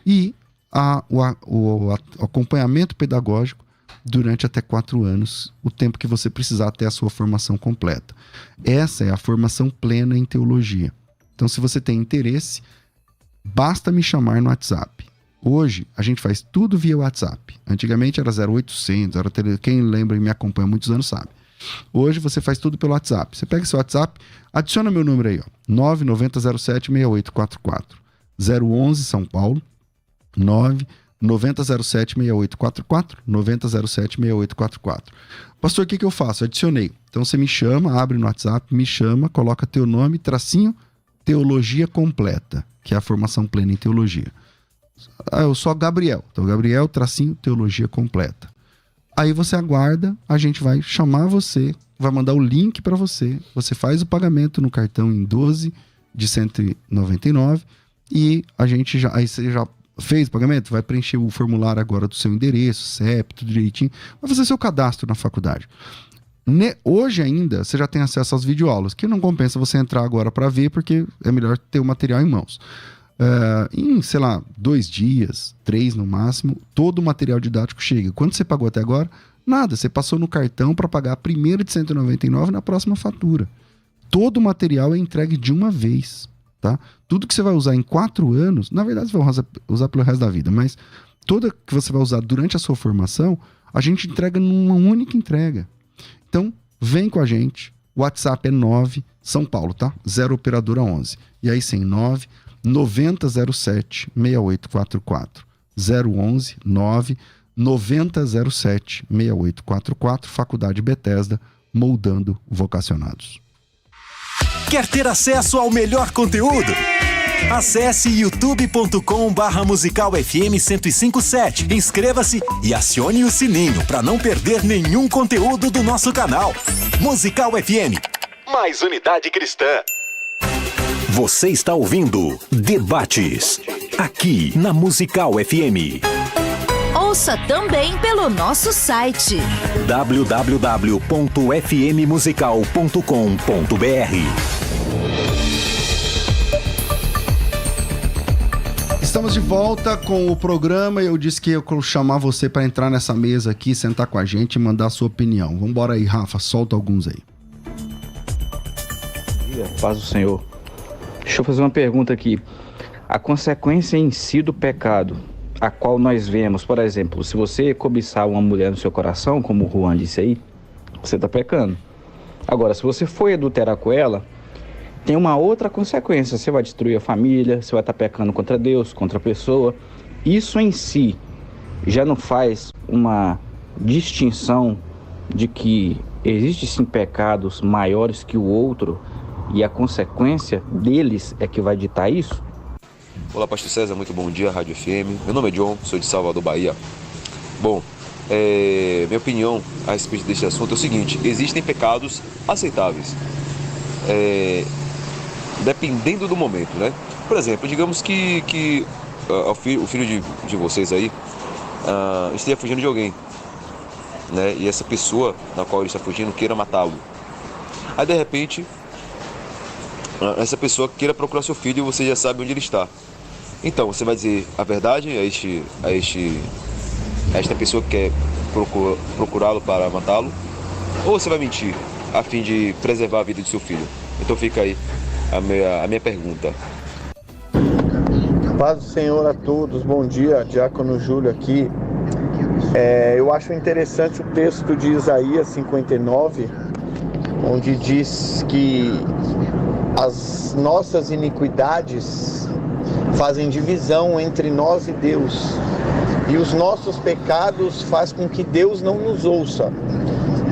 e o acompanhamento pedagógico durante até 4 anos, o tempo que você precisar até a sua formação completa. Essa é a formação plena em teologia. Então, se você tem interesse, basta me chamar no WhatsApp. Hoje, a gente faz tudo via WhatsApp. Antigamente era 0800, quem lembra e me acompanha há muitos anos sabe. Hoje você faz tudo pelo WhatsApp. Você pega seu WhatsApp, adiciona meu número aí, ó, 990076844. 011 São Paulo, 990076844, 90076844. Pastor, o que eu faço? Adicionei. Então você me chama, abre no WhatsApp, me chama, coloca teu nome, tracinho, teologia completa, que é a formação plena em teologia. Eu sou Gabriel. Então Gabriel, tracinho, teologia completa. Aí você aguarda, a gente vai chamar você, vai mandar o link para você, você faz o pagamento no cartão em 12 de 199 e a gente já, aí você já fez o pagamento, vai preencher o formulário agora do seu endereço, CEP, tudo direitinho, vai fazer seu cadastro na faculdade. Hoje ainda você já tem acesso às videoaulas, que não compensa você entrar agora para ver, porque é melhor ter o material em mãos. Em, sei lá, 2 dias, 3 no máximo, todo o material didático chega. Quanto você pagou até agora? Nada, você passou no cartão para pagar a primeira de 199 na próxima fatura. Todo o material é entregue de uma vez, tá? Tudo que você vai usar em 4 anos, na verdade você vai usar pelo resto da vida, mas toda que você vai usar durante a sua formação, A gente entrega numa única entrega. Então, vem com a gente. O WhatsApp é 9, São Paulo, tá? 0 operadora 11. E aí sim, 9 9007 6844. 011 9 9007 6844. Faculdade Bethesda, moldando vocacionados. Quer ter acesso ao melhor conteúdo? Acesse youtube.com/musicalfm 1057. Inscreva-se e acione o sininho para não perder nenhum conteúdo do nosso canal. Musical FM. Mais unidade cristã. Você está ouvindo Debates, aqui na Musical FM. Ouça também pelo nosso site www.fmmusical.com.br. Estamos de volta com o programa. Eu disse que eu ia chamar você para entrar nessa mesa aqui, sentar com a gente e mandar a sua opinião. Vamos embora aí, Rafa, solta alguns aí. Paz do Senhor. Deixa eu fazer uma pergunta aqui. A consequência em si do pecado, a qual nós vemos, por exemplo, se você cobiçar uma mulher no seu coração, como o Juan disse aí, você está pecando. Agora, se você for adulterar com ela, tem uma outra consequência. Você vai destruir a família, você vai estar pecando contra Deus, contra a pessoa. Isso em si já não faz uma distinção de que existem sim pecados maiores que o outro e a consequência deles é que vai ditar isso? Olá, Pastor César, muito bom dia, Rádio FM. Meu nome é John, sou de Salvador, Bahia. Bom, minha opinião a respeito deste assunto é o seguinte: existem pecados aceitáveis, dependendo do momento, né? Por exemplo, digamos que o filho de vocês aí esteja fugindo de alguém, né? E essa pessoa na qual ele está fugindo queira matá-lo. Aí, de repente, essa pessoa queira procurar seu filho e você já sabe onde ele está. Então, você vai dizer a verdade a esta pessoa que quer procurá-lo para matá-lo? Ou você vai mentir a fim de preservar a vida de seu filho? Então fica aí a minha pergunta. Paz do Senhor a todos, bom dia, Diácono Júlio aqui. Eu acho interessante o texto de Isaías 59, onde diz que as nossas iniquidades fazem divisão entre nós e Deus, e os nossos pecados fazem com que Deus não nos ouça.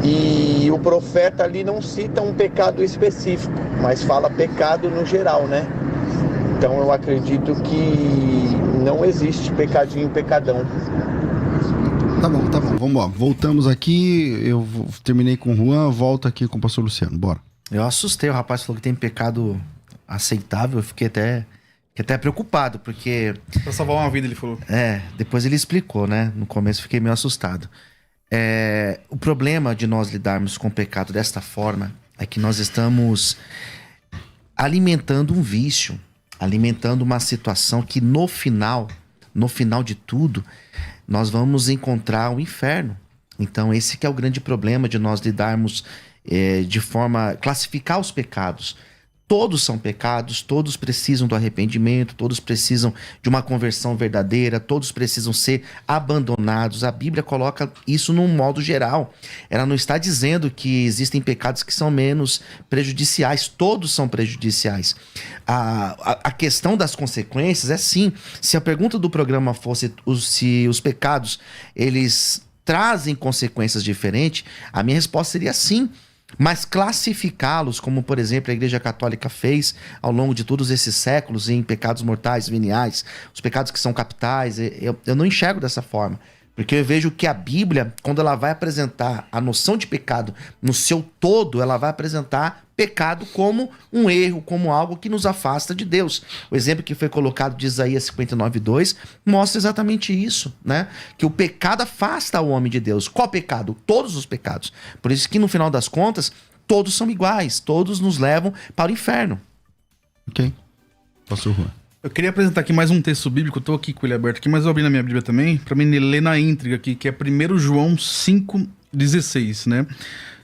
E o profeta ali não cita um pecado específico, mas fala pecado no geral, né? Então eu acredito que não existe pecadinho, pecadão. Tá bom, vamos lá. Voltamos aqui, eu terminei com o Juan, volto aqui com o pastor Luciano, bora. Eu assustei, o rapaz falou que tem pecado aceitável, eu fiquei até preocupado, porque... Pra salvar uma vida, ele falou. Depois ele explicou, né? No começo eu fiquei meio assustado. O problema de nós lidarmos com o pecado desta forma é que nós estamos alimentando um vício, alimentando uma situação que no final de tudo, nós vamos encontrar o inferno. Então esse que é o grande problema de nós lidarmos de forma... classificar os pecados. Todos são pecados, todos precisam do arrependimento, todos precisam de uma conversão verdadeira, todos precisam ser abandonados. A Bíblia coloca isso num modo geral. Ela não está dizendo que existem pecados que são menos prejudiciais, todos são prejudiciais. A questão das consequências é sim, se a pergunta do programa fosse se os pecados eles trazem consequências diferentes, a minha resposta seria sim. Mas classificá-los, como por exemplo a Igreja Católica fez ao longo de todos esses séculos, em pecados mortais, veniais, os pecados que são capitais, eu não enxergo dessa forma. Porque eu vejo que a Bíblia, quando ela vai apresentar a noção de pecado no seu todo, ela vai apresentar pecado como um erro, como algo que nos afasta de Deus. O exemplo que foi colocado de Isaías 59:2 mostra exatamente isso, né? Que o pecado afasta o homem de Deus. Qual pecado? Todos os pecados. Por isso que no final das contas, todos são iguais, todos nos levam para o inferno. Ok. Pastor Juan. Eu queria apresentar aqui mais um texto bíblico, eu tô aqui com ele aberto aqui, mas eu abri na minha Bíblia também, pra mim ler na íntegra aqui, que é 1 João 5,16, né?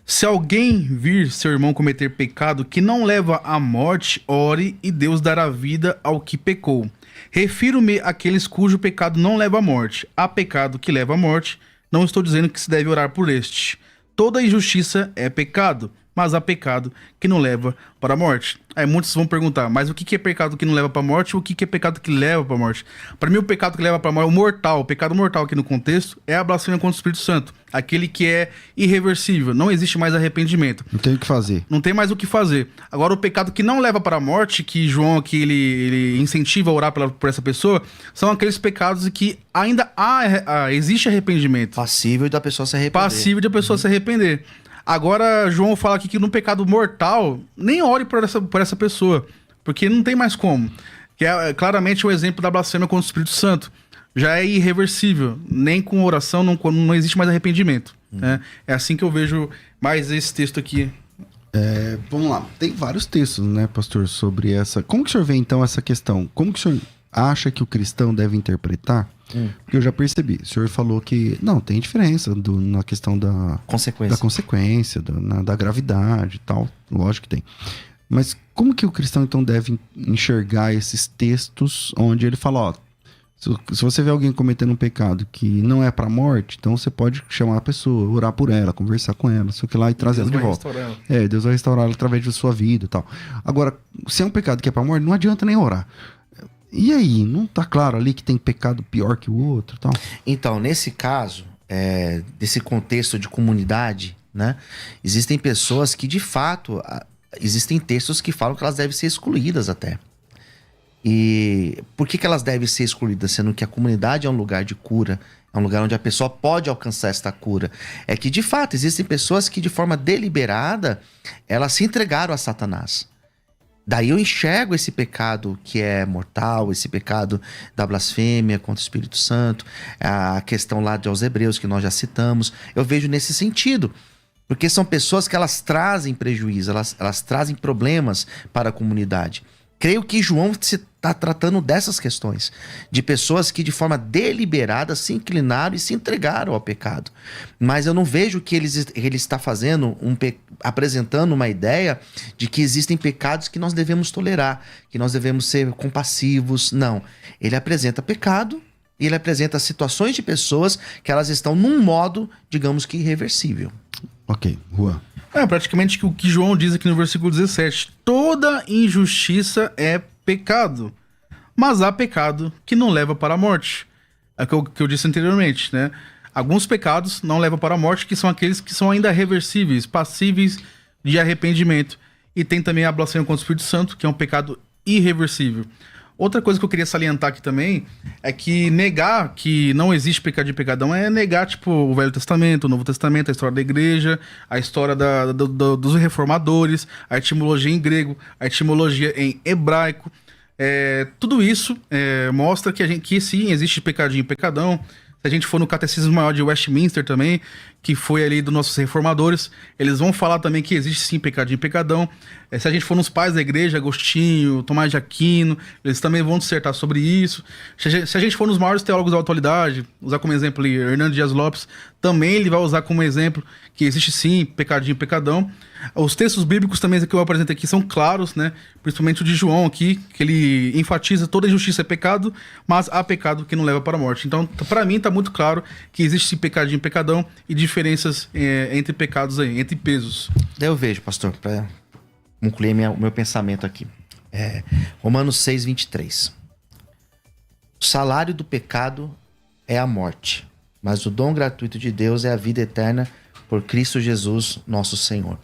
Se alguém vir seu irmão cometer pecado que não leva à morte, ore e Deus dará vida ao que pecou. Refiro-me àqueles cujo pecado não leva à morte. Há pecado que leva à morte, Não estou dizendo que se deve orar por este. Toda injustiça é pecado, mas há pecado que não leva para a morte. Aí muitos vão perguntar, mas o que é pecado que não leva para a morte e o que é pecado que leva para a morte? Para mim, o pecado que leva para a morte, o pecado mortal aqui no contexto, é a blasfêmia contra o Espírito Santo. Aquele que é irreversível, não existe mais arrependimento. Não tem o que fazer. Não tem mais o que fazer. Agora, o pecado que não leva para a morte, que João aqui ele incentiva a orar por essa pessoa, são aqueles pecados que ainda existe arrependimento. Passível da pessoa se arrepender. Agora, João fala aqui que no pecado mortal, nem ore por essa pessoa, porque não tem mais como. Que é claramente o exemplo da blasfêmia contra o Espírito Santo. Já é irreversível, nem com oração não existe mais arrependimento. Né? É assim que eu vejo mais esse texto aqui. Vamos lá, tem vários textos, né, pastor, sobre essa... Como que o senhor vê, então, essa questão? Como que o senhor acha que o cristão deve interpretar? Porque eu já percebi, o senhor falou que não, tem diferença na questão da consequência, da gravidade e tal, lógico que tem. Mas como que o cristão então deve enxergar esses textos onde ele fala, ó, se você vê alguém cometendo um pecado que não é pra morte, então você pode chamar a pessoa, orar por ela, conversar com ela, sei lá, e trazer ela de volta. Deus vai restaurar ela através da sua vida e tal. Agora, se é um pecado que é pra morte, não adianta nem orar. E aí, não tá claro ali que tem pecado pior que o outro e tal? Então, nesse caso, desse contexto de comunidade, né? Existem pessoas que, de fato, existem textos que falam que elas devem ser excluídas até. E por que elas devem ser excluídas? Sendo que a comunidade é um lugar de cura, é um lugar onde a pessoa pode alcançar esta cura. É que, de fato, existem pessoas que, de forma deliberada, elas se entregaram a Satanás. Daí eu enxergo esse pecado que é mortal, esse pecado da blasfêmia contra o Espírito Santo, a questão lá aos Hebreus que nós já citamos, eu vejo nesse sentido. Porque são pessoas que elas trazem prejuízo, elas trazem problemas para a comunidade. Creio que João está tratando dessas questões, de pessoas que de forma deliberada se inclinaram e se entregaram ao pecado. Mas eu não vejo que ele está fazendo, apresentando uma ideia de que existem pecados que nós devemos tolerar, que nós devemos ser compassivos. Não, ele apresenta pecado e ele apresenta situações de pessoas que elas estão num modo, digamos que irreversível. Ok, Juan. Praticamente o que João diz aqui no versículo 17. Toda injustiça é pecado, mas há pecado que não leva para a morte. É o que eu disse anteriormente, né? Alguns pecados não levam para a morte, que são aqueles que são ainda reversíveis, passíveis de arrependimento. E tem também a blasfêmia contra o Espírito Santo, que é um pecado irreversível. Outra coisa que eu queria salientar aqui também é que negar que não existe pecado e pecadão é negar, tipo, o Velho Testamento, o Novo Testamento, a história da igreja, a história dos reformadores, a etimologia em grego, a etimologia em hebraico. Tudo isso mostra que sim, existe pecadinho e pecadão. Se a gente for no Catecismo Maior de Westminster também, que foi ali dos nossos reformadores, eles vão falar também que existe sim pecadinho e pecadão. Se a gente for nos pais da igreja, Agostinho, Tomás de Aquino, eles também vão dissertar sobre isso. Se a gente for nos maiores teólogos da atualidade, usar como exemplo ali Hernando Dias Lopes, também ele vai usar como exemplo que existe sim pecadinho e pecadão. Os textos bíblicos também que eu apresento aqui são claros, né? Principalmente o de João aqui, que ele enfatiza toda injustiça é pecado, mas há pecado que não leva para a morte. Então, para mim, tá muito claro que existe sim pecadinho e pecadão e diferenças entre pecados aí, entre pesos. Daí eu vejo, pastor, para concluir o meu pensamento aqui. Romanos 6, 23. O salário do pecado é a morte, mas o dom gratuito de Deus é a vida eterna por Cristo Jesus, nosso Senhor.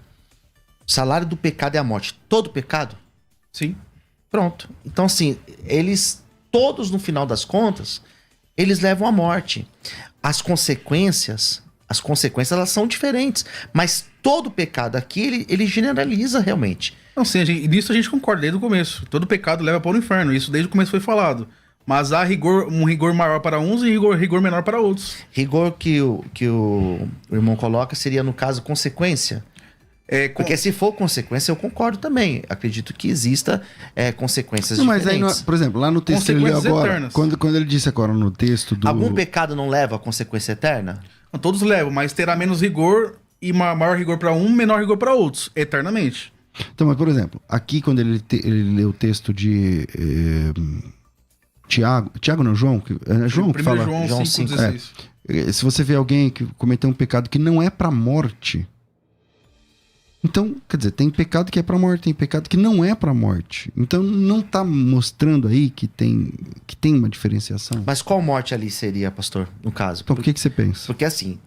O salário do pecado é a morte. Todo pecado? Sim. Pronto. Então, assim, eles, todos no final das contas, eles levam à morte. As consequências elas são diferentes, mas todo pecado aqui, ele generaliza realmente. Não, sim, nisso a gente concorda desde o começo. Todo pecado leva para o inferno, isso desde o começo foi falado. Mas há um rigor maior para uns e rigor menor para outros. Rigor que o irmão coloca seria, no caso, consequência. Porque se for consequência, eu concordo também. Acredito que exista consequências diferentes. Mas aí, por exemplo, lá no texto ele leu agora, quando ele disse agora no texto do... Algum pecado não leva a consequência eterna? Não, todos levam, mas terá menos rigor e maior rigor para um, menor rigor para outros, eternamente. Então, mas por exemplo, aqui quando ele leu o texto de Tiago não, João? João que fala... João 5,16. Se você vê alguém que cometeu um pecado que não é pra morte, então, quer dizer, tem pecado que é pra morte, tem pecado que não é pra morte. Então não tá mostrando aí que tem uma diferenciação. Mas qual morte ali seria, pastor, no caso? Então o que você pensa? Porque assim,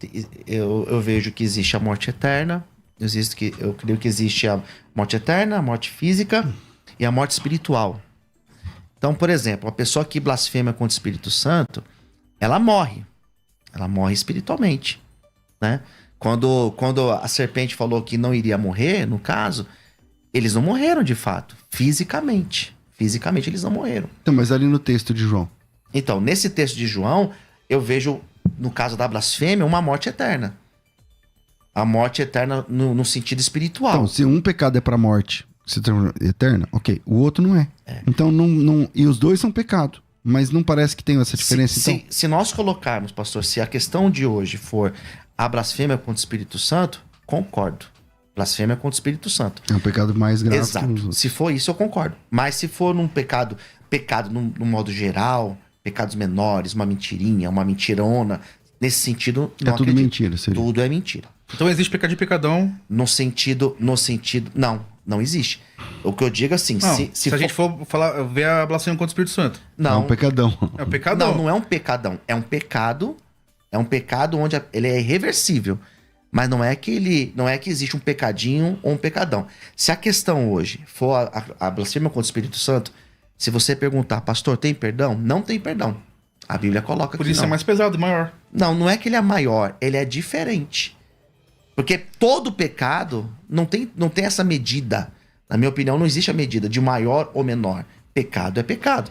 eu vejo que existe a morte eterna, eu creio que existe a morte eterna, a morte física e a morte espiritual. Então, por exemplo, a pessoa que blasfema contra o Espírito Santo, ela morre espiritualmente, né? Quando a serpente falou que não iria morrer, no caso, eles não morreram de fato, fisicamente. Fisicamente eles não morreram. Então, mas ali no texto de João. Então, nesse texto de João, eu vejo, no caso da blasfêmia, uma morte eterna. A morte eterna no sentido espiritual. Então, se um pecado é pra morte, se torna eterna, ok. O outro não é. Então, não. E os dois são pecado. Mas não parece que tem essa diferença, então? Se nós colocarmos, pastor, se a questão de hoje for a blasfêmia contra o Espírito Santo, concordo. Blasfêmia contra o Espírito Santo. É um pecado mais grave. Exato. Se for isso, eu concordo. Mas se for num pecado no modo geral, pecados menores, uma mentirinha, uma mentirona, nesse sentido... É tudo mentira, seria. Tudo é mentira. Então existe pecado e pecadão? No sentido... Não existe. O que eu digo assim... Não, se a gente for ver a blasfêmia contra o Espírito Santo. Não. É um pecadão. É um pecadão. Não é um pecadão. É um pecado onde ele é irreversível. Mas não é que existe um pecadinho ou um pecadão. Se a questão hoje for a blasfêmia contra o Espírito Santo, se você perguntar, pastor, tem perdão? Não tem perdão. A Bíblia coloca Por que isso não. é mais pesado e maior. Não é que ele é maior, ele é diferente. Porque todo pecado não tem essa medida. Na minha opinião, não existe a medida de maior ou menor. Pecado é pecado.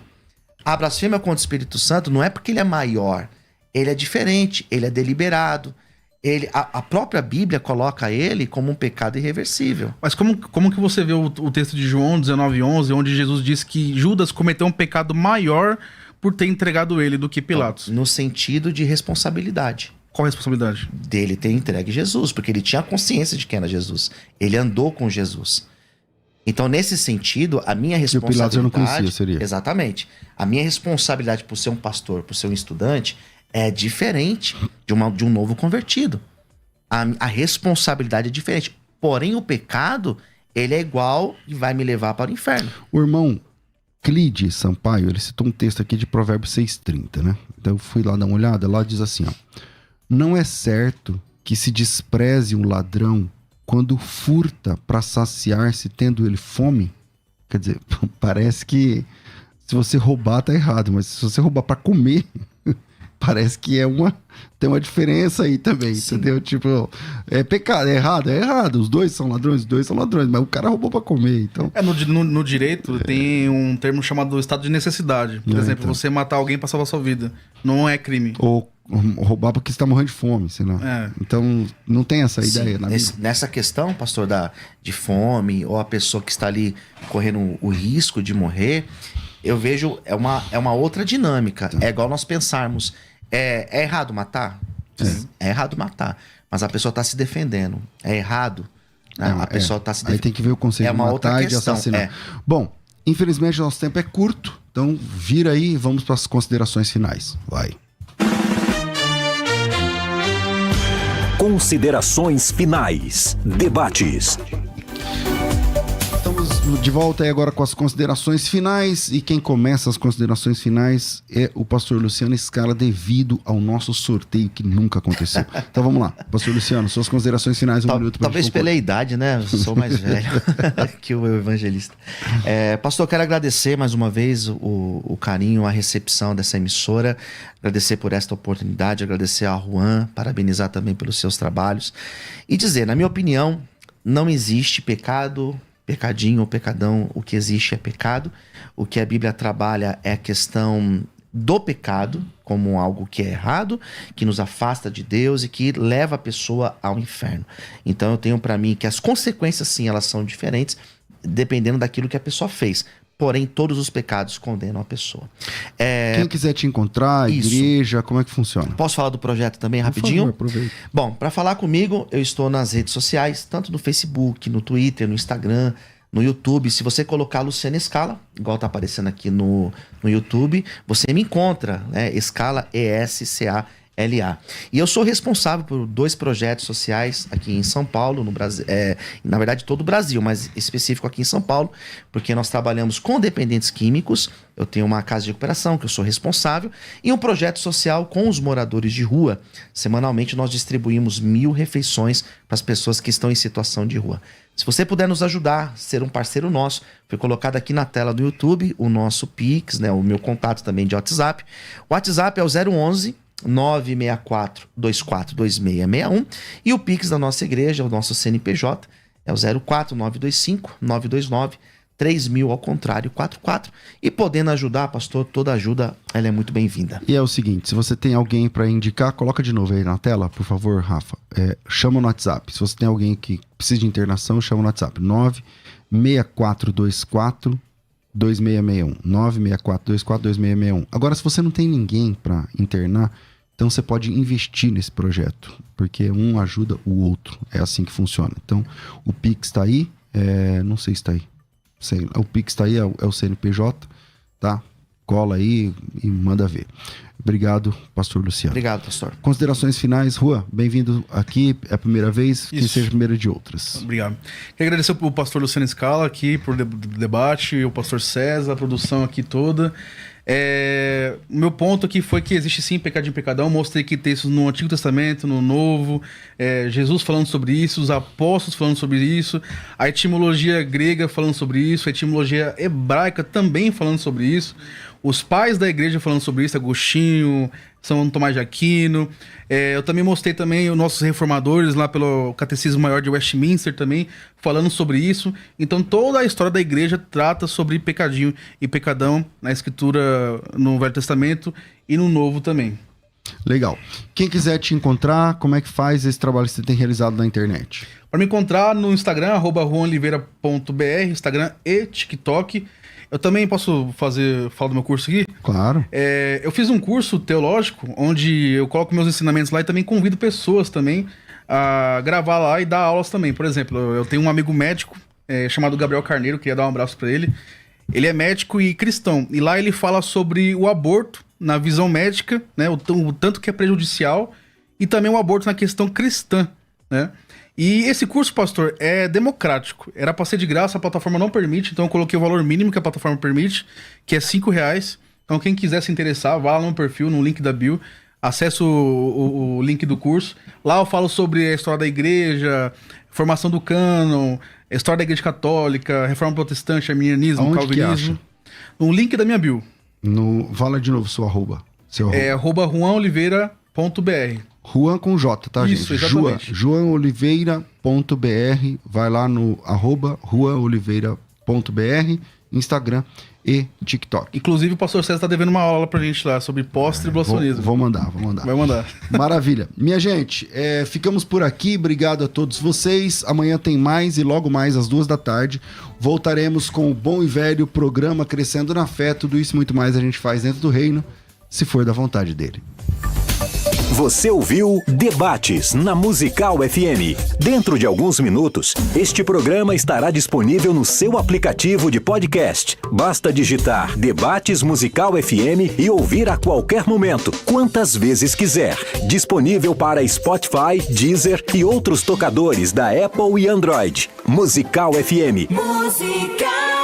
A blasfêmia contra o Espírito Santo não é porque ele é maior. Ele é diferente, ele é deliberado. A própria Bíblia coloca ele como um pecado irreversível. Mas como que você vê o texto de João 19:11, onde Jesus diz que Judas cometeu um pecado maior por ter entregado ele do que Pilatos? No sentido de responsabilidade. Qual a responsabilidade? Dele ter entregue Jesus, porque ele tinha consciência de quem era Jesus. Ele andou com Jesus. Então, nesse sentido, a minha responsabilidade... E o Pilatos eu não conhecia, seria? Exatamente. A minha responsabilidade por ser um pastor, por ser um estudante, é diferente de um novo convertido. A responsabilidade é diferente. Porém, o pecado, ele é igual e vai me levar para o inferno. O irmão Clide Sampaio, ele citou um texto aqui de Provérbios 6:30, né? Então eu fui lá dar uma olhada, lá diz assim, ó: não é certo que se despreze um ladrão quando furta para saciar-se tendo ele fome? Quer dizer, parece que se você roubar tá errado, mas se você roubar para comer, parece que tem uma diferença aí também, sim. Entendeu? Tipo, é pecado, é errado. Os dois são ladrões, mas o cara roubou pra comer, então... No direito tem um termo chamado estado de necessidade. Por exemplo, então, você matar alguém pra salvar sua vida. Não é crime. Ou roubar porque você tá morrendo de fome, sei lá. Então, não tem essa ideia na Bíblia. Nessa questão, pastor, de fome, ou a pessoa que está ali correndo o risco de morrer, eu vejo, é uma outra dinâmica. É igual nós pensarmos... É errado matar? É errado matar. Mas a pessoa está se defendendo. É errado. Né? A pessoa está se defendendo. Aí tem que ver o conceito de matar e de assassinar. Bom, infelizmente o nosso tempo é curto. Então vira aí e vamos para as considerações finais. Vai. Considerações finais. Debates. Estamos de volta aí agora com as considerações finais, e quem começa as considerações finais é o pastor Luciano Scala, devido ao nosso sorteio que nunca aconteceu. Então vamos lá, pastor Luciano, suas considerações finais, um minuto. Talvez pela idade, né? Eu sou mais velho que o evangelista. Pastor, eu quero agradecer mais uma vez o carinho, a recepção dessa emissora, agradecer por esta oportunidade, agradecer a Juan, parabenizar também pelos seus trabalhos e dizer, na minha opinião, não existe pecadinho ou pecadão. O que existe é pecado. O que a Bíblia trabalha é a questão do pecado como algo que é errado, que nos afasta de Deus e que leva a pessoa ao inferno. Então eu tenho para mim que as consequências, sim, elas são diferentes dependendo daquilo que a pessoa fez. Porém, todos os pecados condenam a pessoa. Quem quiser te encontrar, igreja, como é que funciona? Posso falar do projeto também rapidinho? Por favor, aproveita. Bom, para falar comigo, eu estou nas redes sociais, tanto no Facebook, no Twitter, no Instagram, no YouTube. Se você colocar Luciano Scala, igual tá aparecendo aqui no YouTube, você me encontra, né? Scala, ESCALA. LA. E eu sou responsável por 2 projetos sociais aqui em São Paulo, no Brasil, na verdade todo o Brasil, mas específico aqui em São Paulo, porque nós trabalhamos com dependentes químicos. Eu tenho uma casa de recuperação que eu sou responsável e um projeto social com os moradores de rua. Semanalmente nós distribuímos 1000 refeições para as pessoas que estão em situação de rua. Se você puder nos ajudar, ser um parceiro nosso, foi colocado aqui na tela do YouTube o nosso Pix, né, o meu contato também de WhatsApp. O WhatsApp é o 011 964 242661 e o Pix da nossa igreja, o nosso CNPJ, é o 04925 929 3000 ao contrário 44. E podendo ajudar, pastor, toda ajuda ela é muito bem-vinda. E é o seguinte, se você tem alguém para indicar, coloca de novo aí na tela, por favor, Rafa. Chama no WhatsApp. Se você tem alguém que precisa de internação, chama no WhatsApp. 96424 2661. 96424 2661. Agora, se você não tem ninguém para internar, então você pode investir nesse projeto, porque um ajuda o outro. É assim que funciona. Então, o Pix está aí, não sei se está aí. Sei, o Pix tá aí, é o CNPJ, tá? Cola aí e manda ver. Obrigado, pastor Luciano. Obrigado, pastor. Considerações finais, Rua, bem-vindo aqui, é a primeira vez, que seja a primeira de outras. Obrigado. Quero agradecer o pastor Luciano Scala aqui por debate, o pastor César, a produção aqui toda. O meu ponto aqui foi que existe sim pecadinho e pecadão. Mostrei aqui textos no Antigo Testamento, no Novo, Jesus falando sobre isso, os apóstolos falando sobre isso, a etimologia grega falando sobre isso, a etimologia hebraica também falando sobre isso, os pais da igreja falando sobre isso, Agostinho, São Tomás de Aquino. Eu também mostrei também os nossos reformadores lá pelo Catecismo Maior de Westminster também falando sobre isso. Então toda a história da igreja trata sobre pecadinho e pecadão na escritura no Velho Testamento e no Novo também. Legal. Quem quiser te encontrar, como é que faz esse trabalho que você tem realizado na internet? Para me encontrar no Instagram, @juanoliveira.br, Instagram e TikTok. Eu também posso falar do meu curso aqui? Claro. Eu fiz um curso teológico, onde eu coloco meus ensinamentos lá e também convido pessoas também a gravar lá e dar aulas também. Por exemplo, eu tenho um amigo médico chamado Gabriel Carneiro, queria dar um abraço para ele. Ele é médico e cristão, e lá ele fala sobre o aborto na visão médica, né, o tanto que é prejudicial, e também o aborto na questão cristã, né? E esse curso, pastor, é democrático. Era para ser de graça, a plataforma não permite, então eu coloquei o valor mínimo que a plataforma permite, que é R$5. Então quem quiser se interessar, vá lá no perfil, no link da bio, acesse o link do curso. Lá eu falo sobre a história da igreja, formação do cânon, a história da igreja católica, reforma protestante, arminianismo, aonde calvinismo. No link da minha bio. Fala de novo seu arroba. @juanoliveira.br. Juan com J, tá, Isso, gente? exatamente. Juanoliveira.br. Vai lá no @juanoliveira.br, Instagram e TikTok. Inclusive o pastor César tá devendo uma aula pra gente lá sobre pós-tribulacionismo. Vou mandar. Vai mandar. Maravilha. Minha gente, ficamos por aqui. Obrigado a todos vocês. Amanhã tem mais e logo mais às 14h voltaremos com o bom e velho programa Crescendo na Fé. Tudo isso e muito mais a gente faz dentro do reino, se for da vontade dele. Você ouviu Debates na Musical FM. Dentro de alguns minutos, este programa estará disponível no seu aplicativo de podcast. Basta digitar Debates Musical FM e ouvir a qualquer momento, quantas vezes quiser. Disponível para Spotify, Deezer e outros tocadores da Apple e Android. Musical FM. Musical.